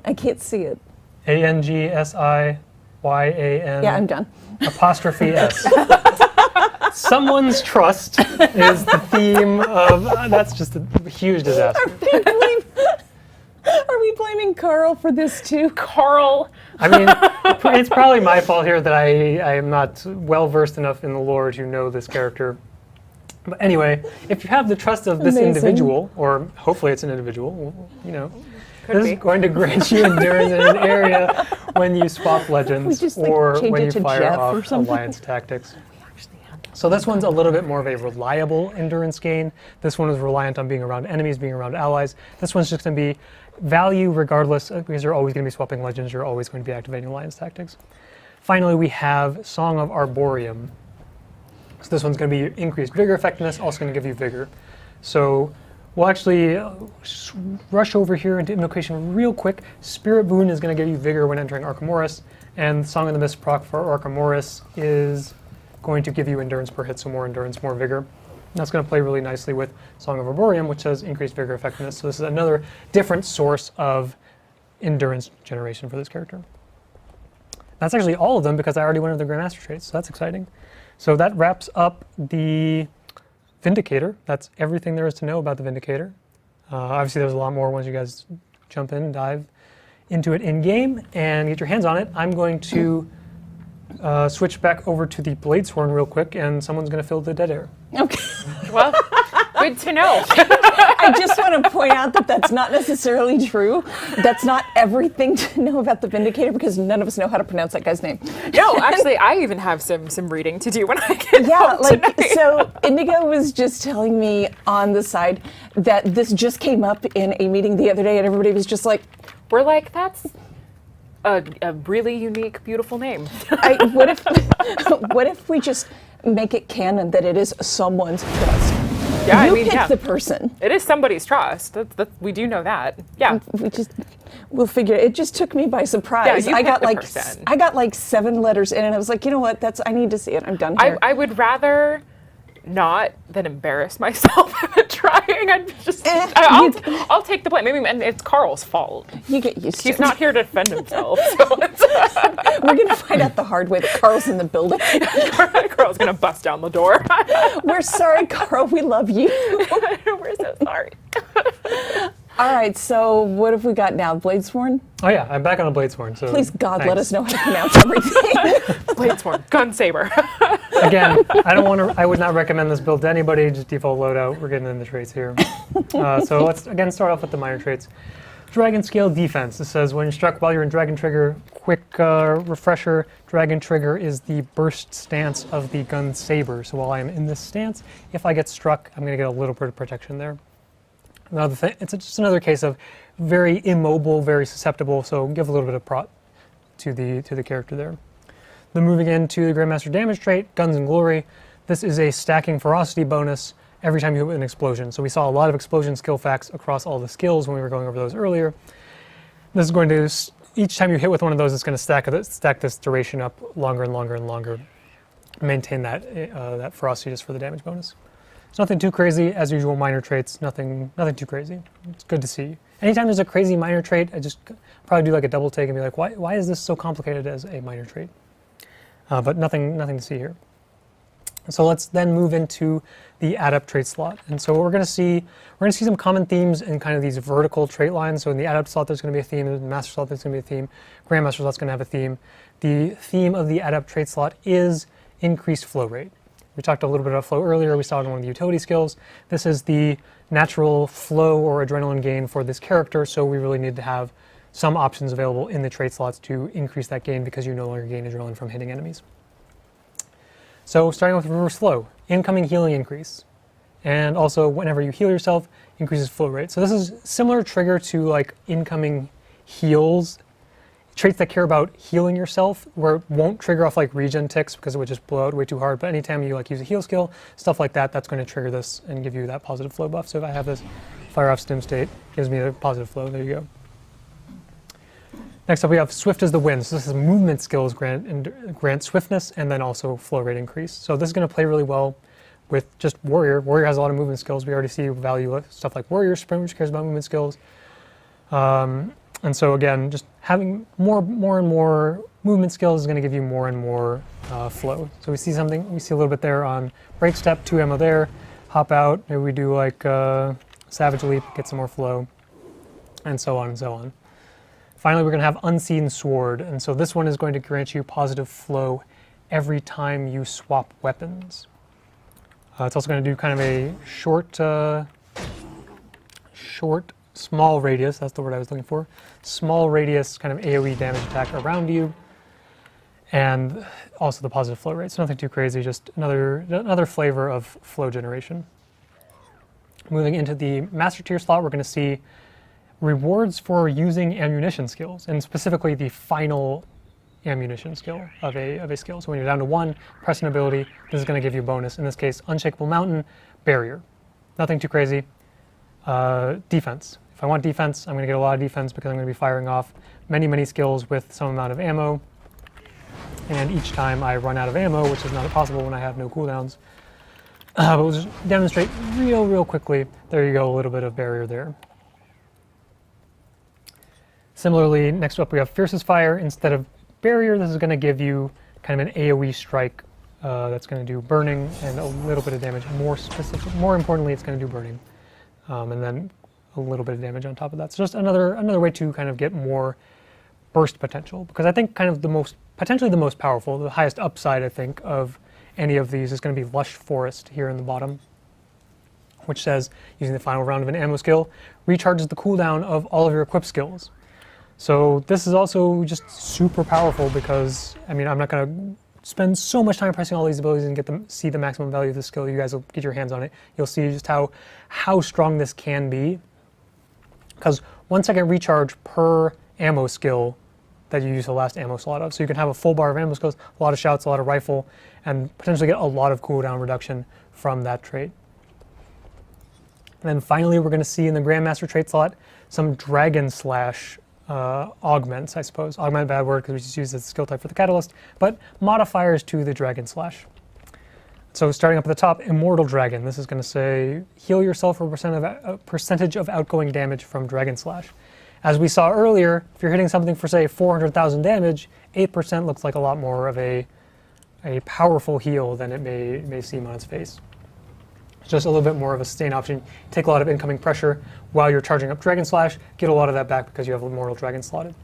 I can't see it. ANGSIYAN. Yeah, I'm done. Apostrophe S. Someone's trust is the theme of. That's just a huge disaster. Are we blaming Carl for this too? Carl. I mean, it's probably my fault here that I am not well versed enough in the lore to know this character. But anyway, if you have the trust of this individual, or hopefully it's an individual, you know, this is going to grant you endurance in an area when you swap legends just, or change when it you to fire Jeff or off something. alliance tactics. So this one's a little bit more of a reliable endurance gain. This one is reliant on being around enemies, being around allies. This one's just going to be value regardless, because you're always going to be swapping legends, you're always going to be activating alliance tactics. Finally, we have Song of Arborium. So this one's going to be increased vigor effectiveness, also going to give you vigor. So we'll actually rush over here into Invocation real quick. Spirit Boon is going to give you vigor when entering Arkham Auras, and Song of the Mist proc for Arkham Auras is going to give you endurance per hit, so more endurance, more vigor. And that's going to play really nicely with Song of Arborium, which has increased vigor effectiveness. So this is another different source of endurance generation for this character. That's actually all of them because I already went over the Grandmaster traits, so that's exciting. So that wraps up the Vindicator. That's everything there is to know about the Vindicator. Obviously there's a lot more once you guys jump in and dive into it in-game and get your hands on it. I'm going to switch back over to the Bladesworn real quick, and someone's going to fill the dead air. Okay. Well, good to know. I just want to point out that that's not necessarily true. That's not everything to know about the Vindicator because none of us know how to pronounce that guy's name. No, actually, I even have some reading to do when I get home tonight. So Indigo was just telling me on the side that this just came up in a meeting the other day, and everybody was just like, We're like, that's a really unique, beautiful name. what if we just make it canon that it is someone's trust? Yeah, you I mean, pick yeah. the person. It is somebody's trust. We do know that. Yeah. We'll figure it. It just took me by surprise. Yeah, you I got pick the like person. I got like 7 letters in, and I was like, you know what? I need to see it. I'm done here. I would rather not than embarrass myself trying. I'd just I'll take the blame. Maybe and it's Carl's fault. You get used to it. He's not here to defend himself. So We're gonna find out the hard way that Carl's in the building. Carl's gonna bust down the door. We're sorry, Carl. We love you. We're so sorry. All right. So what have we got now? Bladesworn? Oh yeah, I'm back on a Bladesworn. So Please God, thanks. let us know how to pronounce everything. Bladesworn, gun saber. Again, I would not recommend this build to anybody. Just default loadout. We're getting in the traits here. So let's again start off with the minor traits. Dragon Scale Defense. It says when struck while you're in Dragon Trigger, quick refresher, Dragon Trigger is the burst stance of the gun Saber. So while I am in this stance, if I get struck, I'm going to get a little bit of protection there. Another thing, it's just another case of very immobile, very susceptible, so give a little bit of prot to the character there. Then moving into the Grandmaster damage trait, Guns and Glory. This is a stacking ferocity bonus every time you hit an explosion. So we saw a lot of explosion skill facts across all the skills when we were going over those earlier. This is going to each time you hit with one of those, it's going to stack this duration up longer and longer and longer. Maintain that that ferocity just for the damage bonus. It's nothing too crazy. As usual, minor traits, nothing too crazy. It's good to see. Anytime there's a crazy minor trait, I just probably do like a double take and be like, why is this so complicated as a minor trait? But nothing to see here. So let's then move into the adept trait slot. And so what we're going to see some common themes in kind of these vertical trait lines. So in the adept slot, there's going to be a theme. In the master slot, there's going to be a theme. Grandmaster slot's going to have a theme. The theme of the adept trait slot is increased flow rate. We talked a little bit about flow earlier. We saw it in one of the utility skills. This is the natural flow or adrenaline gain for this character, so we really need to have some options available in the trait slots to increase that gain because you no longer gain adrenaline from hitting enemies. So starting with reverse flow, incoming healing increase. And also whenever you heal yourself, increases flow rate. So this is similar trigger to like incoming heals. Traits that care about healing yourself, where it won't trigger off like regen ticks because it would just blow out way too hard. But anytime you like use a heal skill, stuff like that, that's going to trigger this and give you that positive flow buff. So if I have this fire off stim state, gives me a positive flow. There you go. Next up, we have swift as the wind. So this is movement skills grant swiftness and then also flow rate increase. So this is going to play really well with just warrior. Warrior has a lot of movement skills. We already see value with stuff like warrior sprint, which cares about movement skills. And so again, just having more and more movement skills is going to give you more and more flow. So we see a little bit there on break step, 2 ammo there, hop out, maybe we do like savage leap, get some more flow, and so on and so on. Finally, we're going to have unseen sword, and so this one is going to grant you positive flow every time you swap weapons. It's also going to do kind of a small radius, that's the word I was looking for. Small radius kind of AoE damage attack around you. And also the positive flow rate. So nothing too crazy, just another flavor of flow generation. Moving into the master tier slot, we're going to see rewards for using ammunition skills, and specifically the final ammunition skill of a skill. So when you're down to 1, press an ability, this is going to give you a bonus. In this case, Unshakable Mountain, Barrier. Nothing too crazy. Defense. If I want defense, I'm going to get a lot of defense because I'm going to be firing off many skills with some amount of ammo. And each time I run out of ammo, which is not possible when I have no cooldowns, but we'll just demonstrate real quickly. There you go, a little bit of barrier there. Similarly, next up we have Fiercest Fire. Instead of barrier, this is going to give you kind of an AoE strike that's going to do burning and a little bit of damage. More importantly, it's going to do burning. And then a little bit of damage on top of that. So just another way to kind of get more burst potential, because I think kind of potentially the most powerful, the highest upside I think of any of these is going to be Lush Forest here in the bottom, which says using the final round of an ammo skill recharges the cooldown of all of your equipped skills. So this is also just super powerful because, I mean, I'm not going to spend so much time pressing all these abilities and see the maximum value of the skill. You guys will get your hands on it. You'll see just how strong this can be. Because 1 second recharge per ammo skill that you use the last ammo slot of. So you can have a full bar of ammo skills, a lot of shouts, a lot of rifle, and potentially get a lot of cooldown reduction from that trait. And then finally, we're going to see in the Grandmaster trait slot some Dragon Slash augments, I suppose. Augment, bad word because we just use it as a skill type for the Catalyst, but modifiers to the Dragon Slash. So starting up at the top, Immortal Dragon. This is going to say heal yourself for a percentage of outgoing damage from Dragon Slash. As we saw earlier, if you're hitting something for say 400,000 damage, 8% looks like a lot more of a powerful heal than it may seem on its face. It's just a little bit more of a sustain option. Take a lot of incoming pressure while you're charging up Dragon Slash, get a lot of that back because you have Immortal Dragon slotted.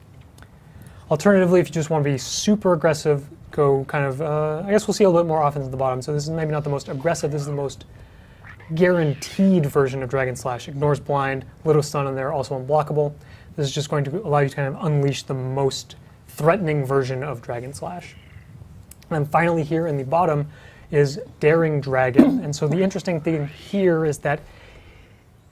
Alternatively, if you just want to be super aggressive, go kind of, I guess we'll see a little bit more offense at the bottom. So this is maybe not the most aggressive, this is the most guaranteed version of Dragon Slash. Ignores blind, little stun in there, also unblockable. This is just going to allow you to kind of unleash the most threatening version of Dragon Slash. And then finally here in the bottom is Daring Dragon. And so the interesting thing here is that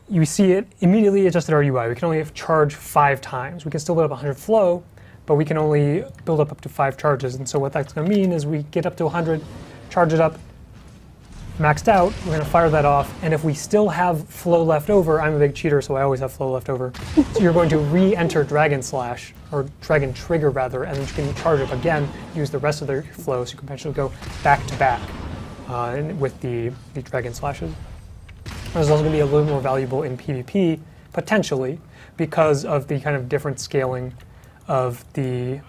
you see it immediately adjusted our UI. We can only charge 5 times. We can still build up 100 flow, but we can only build up to 5 charges. And so what that's going to mean is we get up to 100, charge it up, maxed out, we're going to fire that off, and if we still have flow left over, I'm a big cheater, so I always have flow left over, so you're going to re-enter Dragon Slash, or Dragon Trigger rather, and then you can charge up again, use the rest of your flow, so you can potentially go back to back with the Dragon Slashes. There's also going to be a little more valuable in PvP, potentially, because of the kind of different scaling of the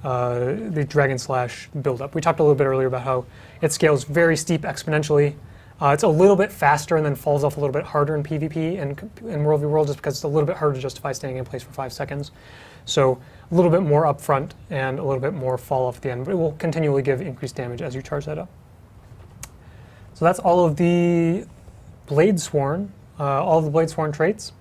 Dragon Slash build-up. We talked a little bit earlier about how it scales very steep exponentially. It's a little bit faster and then falls off a little bit harder in PvP and in World v. World just because it's a little bit harder to justify staying in place for 5 seconds. So a little bit more upfront and a little bit more fall off at the end, but it will continually give increased damage as you charge that up. So that's all of the Bladesworn, all of the Bladesworn traits.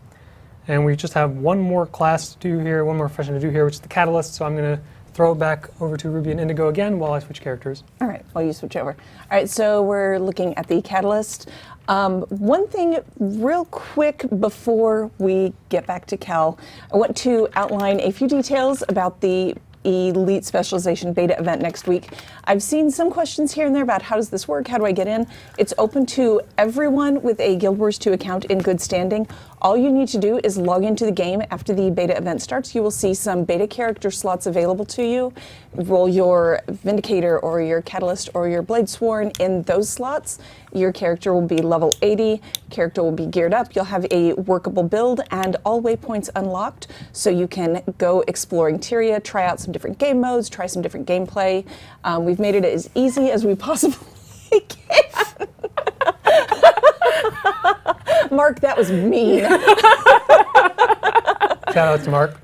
And we just have one more class to do here, one more profession to do here, which is the Catalyst. So I'm going to throw it back over to Ruby and Indigo again while I switch characters. All right, while you switch over. All right, so we're looking at the Catalyst. One thing real quick before we get back to Cal, I want to outline a few details about the Elite Specialization beta event next week. I've seen some questions here and there about how does this work, how do I get in? It's open to everyone with a Guild Wars 2 account in good standing. All you need to do is log into the game after the beta event starts. You will see some beta character slots available to you. Roll your Vindicator or your Catalyst or your Bladesworn in those slots. Your character will be level 80, character will be geared up, you'll have a workable build and all waypoints unlocked so you can go exploring Tyria, try out some different game modes, try some different gameplay. We've made it as easy as we possibly can. Mark, that was mean. Shout out to Mark.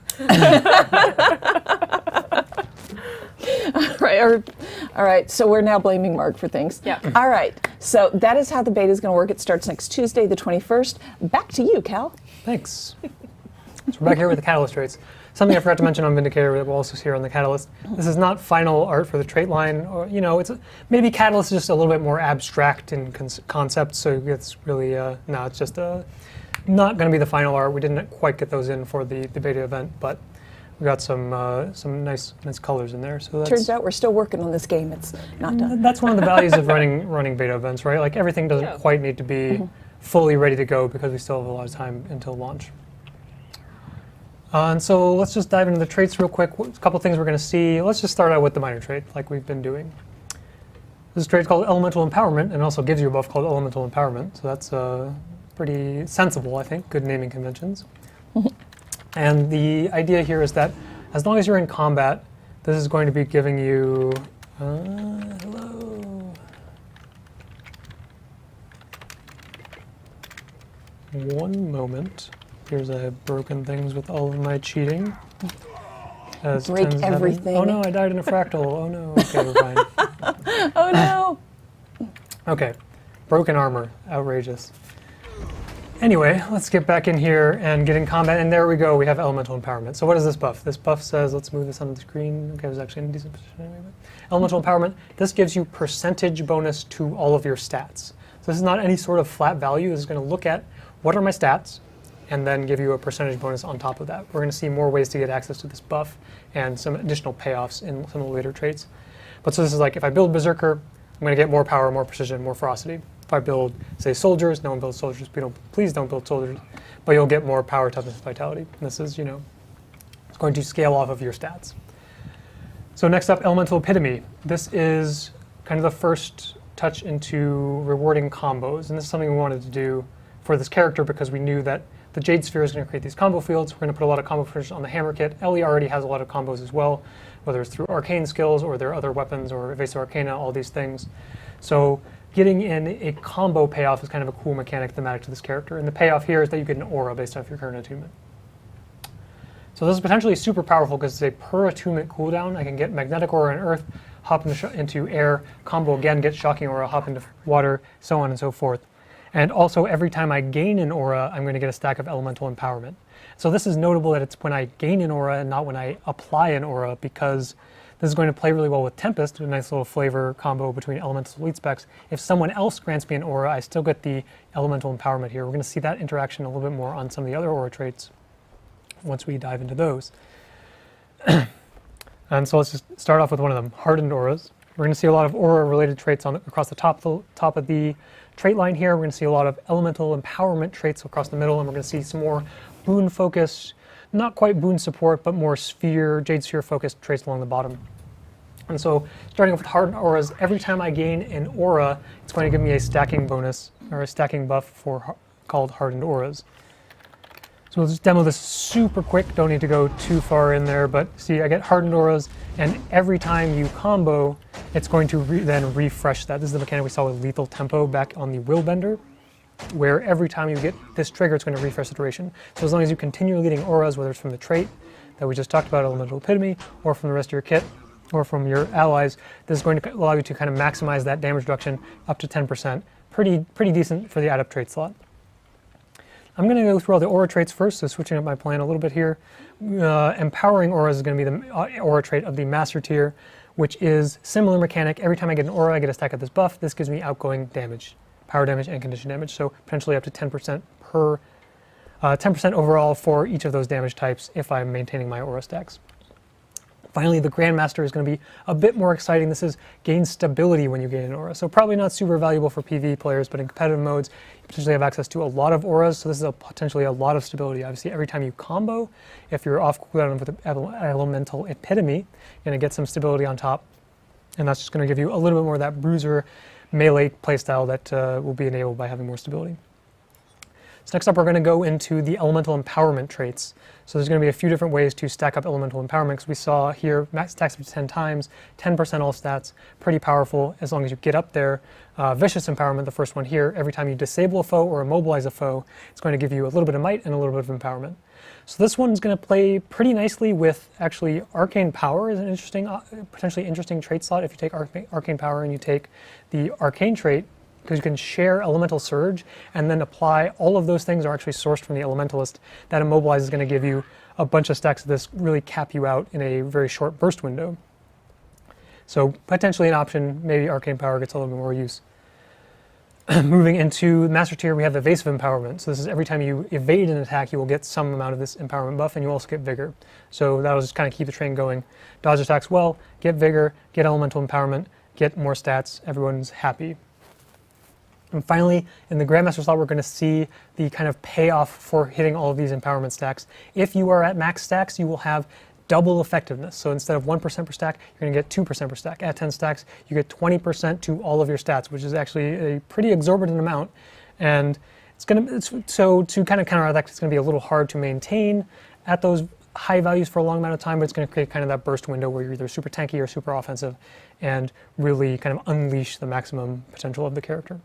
All right, so we're now blaming Mark for things. Yeah. All right, so that is how the beta is going to work. It starts next Tuesday, the 21st. Back to you, Cal. Thanks. So we're back here with the Catalyst traits. Something I forgot to mention on Vindicator that we'll also see here on the Catalyst. This is not final art for the trait line, or it's maybe Catalyst is just a little bit more abstract in concept. So it's really no, it's just not going to be the final art. We didn't quite get those in for the beta event, but we got some nice colors in there. So that's, turns out we're still working on this game. It's not done. That's one of the values of running beta events, right? Like everything doesn't quite need to be fully ready to go because we still have a lot of time until launch. And so let's just dive into the traits real quick. A couple things we're going to see. Let's just start out with the minor trait, like we've been doing. This trait is called Elemental Empowerment, and also gives you a buff called Elemental Empowerment. So that's pretty sensible, I think. Good naming conventions. And the idea here is that as long as you're in combat, this is going to be giving you... hello. One moment. Here's I have broken things with all of my cheating. As break everything. Oh no, I died in a fractal. Oh no. Okay, we're fine. Oh no. Okay, broken armor. Outrageous. Anyway, let's get back in here and get in combat. And there we go. We have Elemental Empowerment. So what is this buff? This buff says, let's move this on the screen. Okay, it was actually in a decent position anyway. Elemental Empowerment. This gives you percentage bonus to all of your stats. So this is not any sort of flat value. This is going to look at what are my stats, and then give you a percentage bonus on top of that. We're going to see more ways to get access to this buff and some additional payoffs in some of the later traits. But so this is like, if I build Berserker, I'm going to get more power, more precision, more ferocity. If I build, say, soldiers, no one builds soldiers, please don't build soldiers, but you'll get more power, toughness, vitality. And this is, it's going to scale off of your stats. So next up, Elemental Epitome. This is kind of the first touch into rewarding combos, and this is something we wanted to do for this character because we knew that the Jade Sphere is going to create these combo fields. We're going to put a lot of combo fields on the Hammer Kit. Ellie already has a lot of combos as well, whether it's through arcane skills or their other weapons or evasive arcana, all these things. So getting in a combo payoff is kind of a cool mechanic thematic to this character. And the payoff here is that you get an aura based off your current attunement. So this is potentially super powerful because it's a per attunement cooldown. I can get Magnetic Aura in Earth, hop into air, combo again, get Shocking Aura, hop into water, so on and so forth. And also, every time I gain an aura, I'm going to get a stack of Elemental Empowerment. So this is notable that it's when I gain an aura and not when I apply an aura, because this is going to play really well with Tempest, a nice little flavor combo between Elemental Elite specs. If someone else grants me an aura, I still get the Elemental Empowerment here. We're going to see that interaction a little bit more on some of the other aura traits once we dive into those. And so let's just start off with one of them, Hardened Auras. We're going to see a lot of aura-related traits across the top of the trait line here. We're going to see a lot of elemental empowerment traits across the middle, and we're going to see some more boon-focused, not quite boon support, but more Jade Sphere-focused traits along the bottom. And so, starting off with Hardened Auras, every time I gain an aura, it's going to give me a stacking bonus, or a stacking buff called Hardened Auras. So we'll just demo this super quick, don't need to go too far in there, but see, I get Hardened Auras, and every time you combo, it's going to then refresh that. This is the mechanic we saw with Lethal Tempo back on the Willbender, where every time you get this trigger, it's going to refresh the duration. So as long as you continue getting auras, whether it's from the trait that we just talked about, Elemental Epitome, or from the rest of your kit, or from your allies, this is going to allow you to kind of maximize that damage reduction up to 10%. Pretty decent for the adept trait slot. I'm going to go through all the aura traits first, so switching up my plan a little bit here. Empowering Auras is going to be the aura trait of the Master tier, which is similar mechanic. Every time I get an aura, I get a stack of this buff. This gives me outgoing damage, power damage, and condition damage, so potentially up to 10% 10% overall for each of those damage types if I'm maintaining my aura stacks. Finally, the Grandmaster is going to be a bit more exciting. This is gain stability when you gain an aura. So probably not super valuable for PvE players, but in competitive modes, you potentially have access to a lot of auras. So this is potentially a lot of stability. Obviously, every time you combo, if you're off cooldown with the Elemental Epitome, you're going to get some stability on top. And that's just going to give you a little bit more of that bruiser melee playstyle that will be enabled by having more stability. So next up, we're going to go into the elemental empowerment traits. So there's going to be a few different ways to stack up elemental empowerment, because we saw here max stacks up to 10 times, 10% all stats, pretty powerful as long as you get up there. Vicious empowerment, the first one here, every time you disable a foe or immobilize a foe, it's going to give you a little bit of might and a little bit of empowerment. So this one's going to play pretty nicely with actually Arcane Power is an interesting, potentially interesting trait slot if you take Arcane Power and you take the Arcane trait, because you can share Elemental Surge and then apply all of those things are actually sourced from the Elementalist. That Immobilize is going to give you a bunch of stacks of this, really cap you out in a very short burst window. So potentially an option, maybe Arcane Power gets a little bit more use. Moving into Master Tier, we have Evasive Empowerment. So this is every time you evade an attack, you will get some amount of this empowerment buff, and you also get Vigor. So that'll just kind of keep the train going. Dodge attacks well, get Vigor, get Elemental Empowerment, get more stats, everyone's happy. And finally, in the Grandmaster slot, we're going to see the kind of payoff for hitting all of these empowerment stacks. If you are at max stacks, you will have double effectiveness. So instead of 1% per stack, you're going to get 2% per stack. At 10 stacks, you get 20% to all of your stats, which is actually a pretty exorbitant amount. And so to kind of counteract that, it's going to be a little hard to maintain at those high values for a long amount of time, but it's going to create kind of that burst window where you're either super tanky or super offensive and really kind of unleash the maximum potential of the character.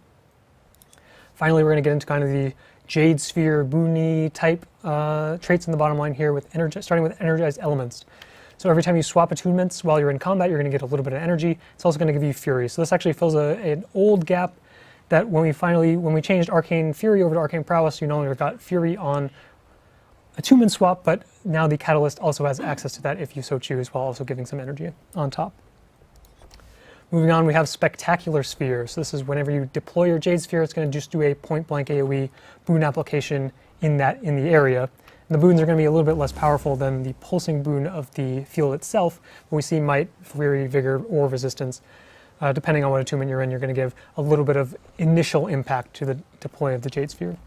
Finally, we're going to get into kind of the Jade Sphere, Boony type traits in the bottom line here, with starting with Energized Elements. So every time you swap attunements while you're in combat, you're going to get a little bit of energy. It's also going to give you Fury. So this actually fills an old gap that when we changed Arcane Fury over to Arcane Prowess, you no longer got Fury on attunement swap, but now the Catalyst also has access to that if you so choose, while also giving some energy on top. Moving on, we have Spectacular Sphere. So this is whenever you deploy your Jade Sphere, it's going to just do a point-blank AoE boon application in the area. And the boons are going to be a little bit less powerful than the pulsing boon of the field itself, but we see Might, Fury, Vigor, or Resistance. Depending on what attunement you're in, you're going to give a little bit of initial impact to the deploy of the Jade Sphere.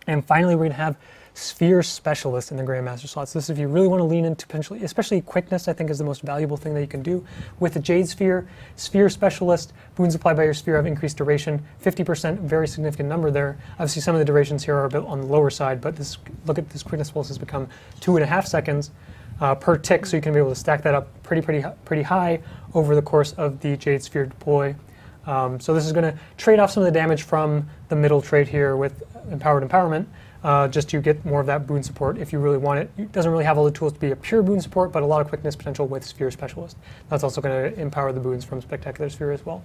And finally, we're going to have Sphere Specialist in the Grandmaster slots. This is if you really want to lean into potentially, especially quickness, I think is the most valuable thing that you can do. With the Jade Sphere, Sphere Specialist, boons applied by your sphere have increased duration, 50%, very significant number there. Obviously some of the durations here are a bit on the lower side, but look at this quickness pulse has become 2.5 seconds per tick, so you can be able to stack that up pretty high over the course of the Jade Sphere deploy. So this is going to trade off some of the damage from the middle trait here with Empowered Empowerment, just to get more of that boon support if you really want it. It doesn't really have all the tools to be a pure boon support, but a lot of quickness potential with Sphere Specialist. That's also going to empower the boons from Spectacular Sphere as well.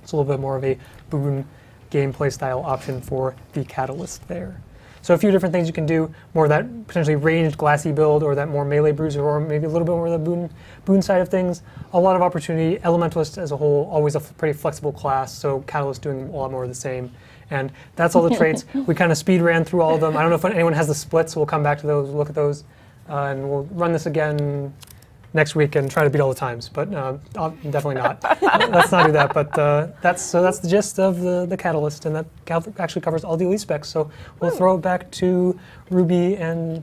It's a little bit more of a boon gameplay style option for the Catalyst there. So a few different things you can do, more of that potentially ranged glassy build, or that more melee bruiser, or maybe a little bit more of the boon side of things. A lot of opportunity. Elementalist as a whole, always a pretty flexible class, so Catalyst doing a lot more of the same. And that's all the traits. We kind of speed ran through all of them. I don't know if anyone has the splits, so we'll come back to those, look at those, and we'll run this again next week and try to beat all the times, but I'll definitely not. Let's not do that. But that's the gist of the Catalyst, and that actually covers all the elite specs. So we'll throw it back to Ruby and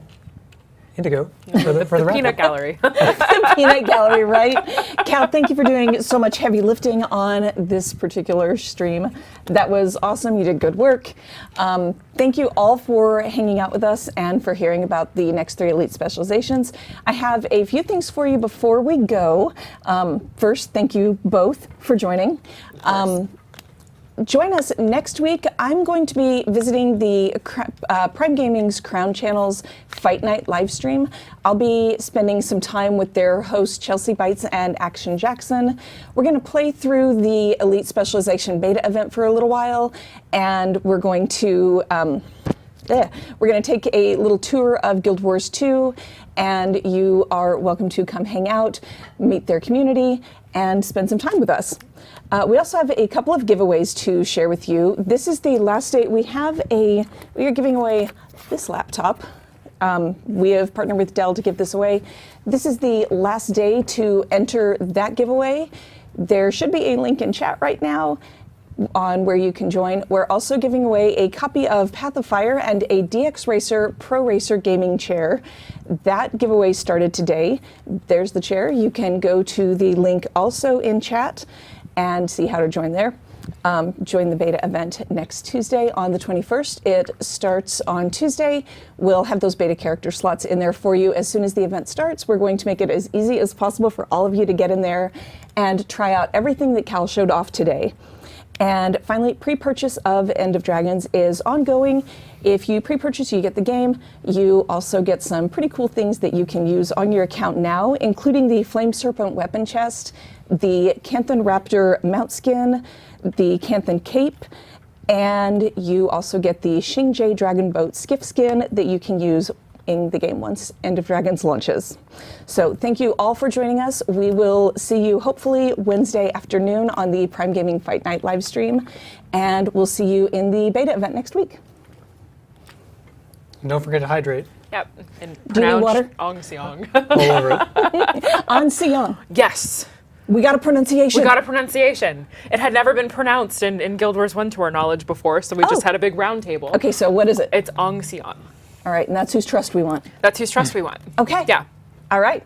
Indigo for the wrap-up. Peanut gallery. The peanut gallery, right? Cal, thank you for doing so much heavy lifting on this particular stream. That was awesome. You did good work. Thank you all for hanging out with us and for hearing about the next 3 elite specializations. I have a few things for you before we go. First, thank you both for joining. Join us next week. I'm going to be visiting the Prime Gaming's Crown Channel's Fight Night live stream. I'll be spending some time with their hosts Chelsea Bites and Action Jackson. We're going to play through the Elite Specialization beta event for a little while, and we're going to take a little tour of Guild Wars 2, and you are welcome to come hang out, meet their community, and spend some time with us. We also have a couple of giveaways to share with you. This is the last day. We are giving away this laptop. We have partnered with Dell to give this away. This is the last day to enter that giveaway. There should be a link in chat right now on where you can join. We're also giving away a copy of Path of Fire and a DX Racer Pro Racer gaming chair. That giveaway started today. There's the chair. You can go to the link also in chat and see how to join there. Join the beta event next Tuesday on the 21st. It starts on Tuesday. We'll have those beta character slots in there for you as soon as the event starts. We're going to make it as easy as possible for all of you to get in there and try out everything that Cal showed off today. And finally, pre-purchase of End of Dragons is ongoing. If you pre-purchase, you get the game. You also get some pretty cool things that you can use on your account now, including the Flame Serpent weapon chest, the Canthan Raptor mount skin, the Canthan cape, and you also get the Xingje Dragon Boat skiff skin that you can use in the game once End of Dragons launches. So thank you all for joining us. We will see you hopefully Wednesday afternoon on the Prime Gaming Fight Night live stream, and we'll see you in the beta event next week. And don't forget to hydrate. Yep. And Do you need water? Ong Siong. All over it. On Sion. Yes. We got a pronunciation. We got a pronunciation. It had never been pronounced in Guild Wars 1 to our knowledge before, so we just had a big round table. Okay, so what is it? It's Ong Siong. All right, and that's whose trust we want. That's whose trust we want. Okay. Yeah. All right.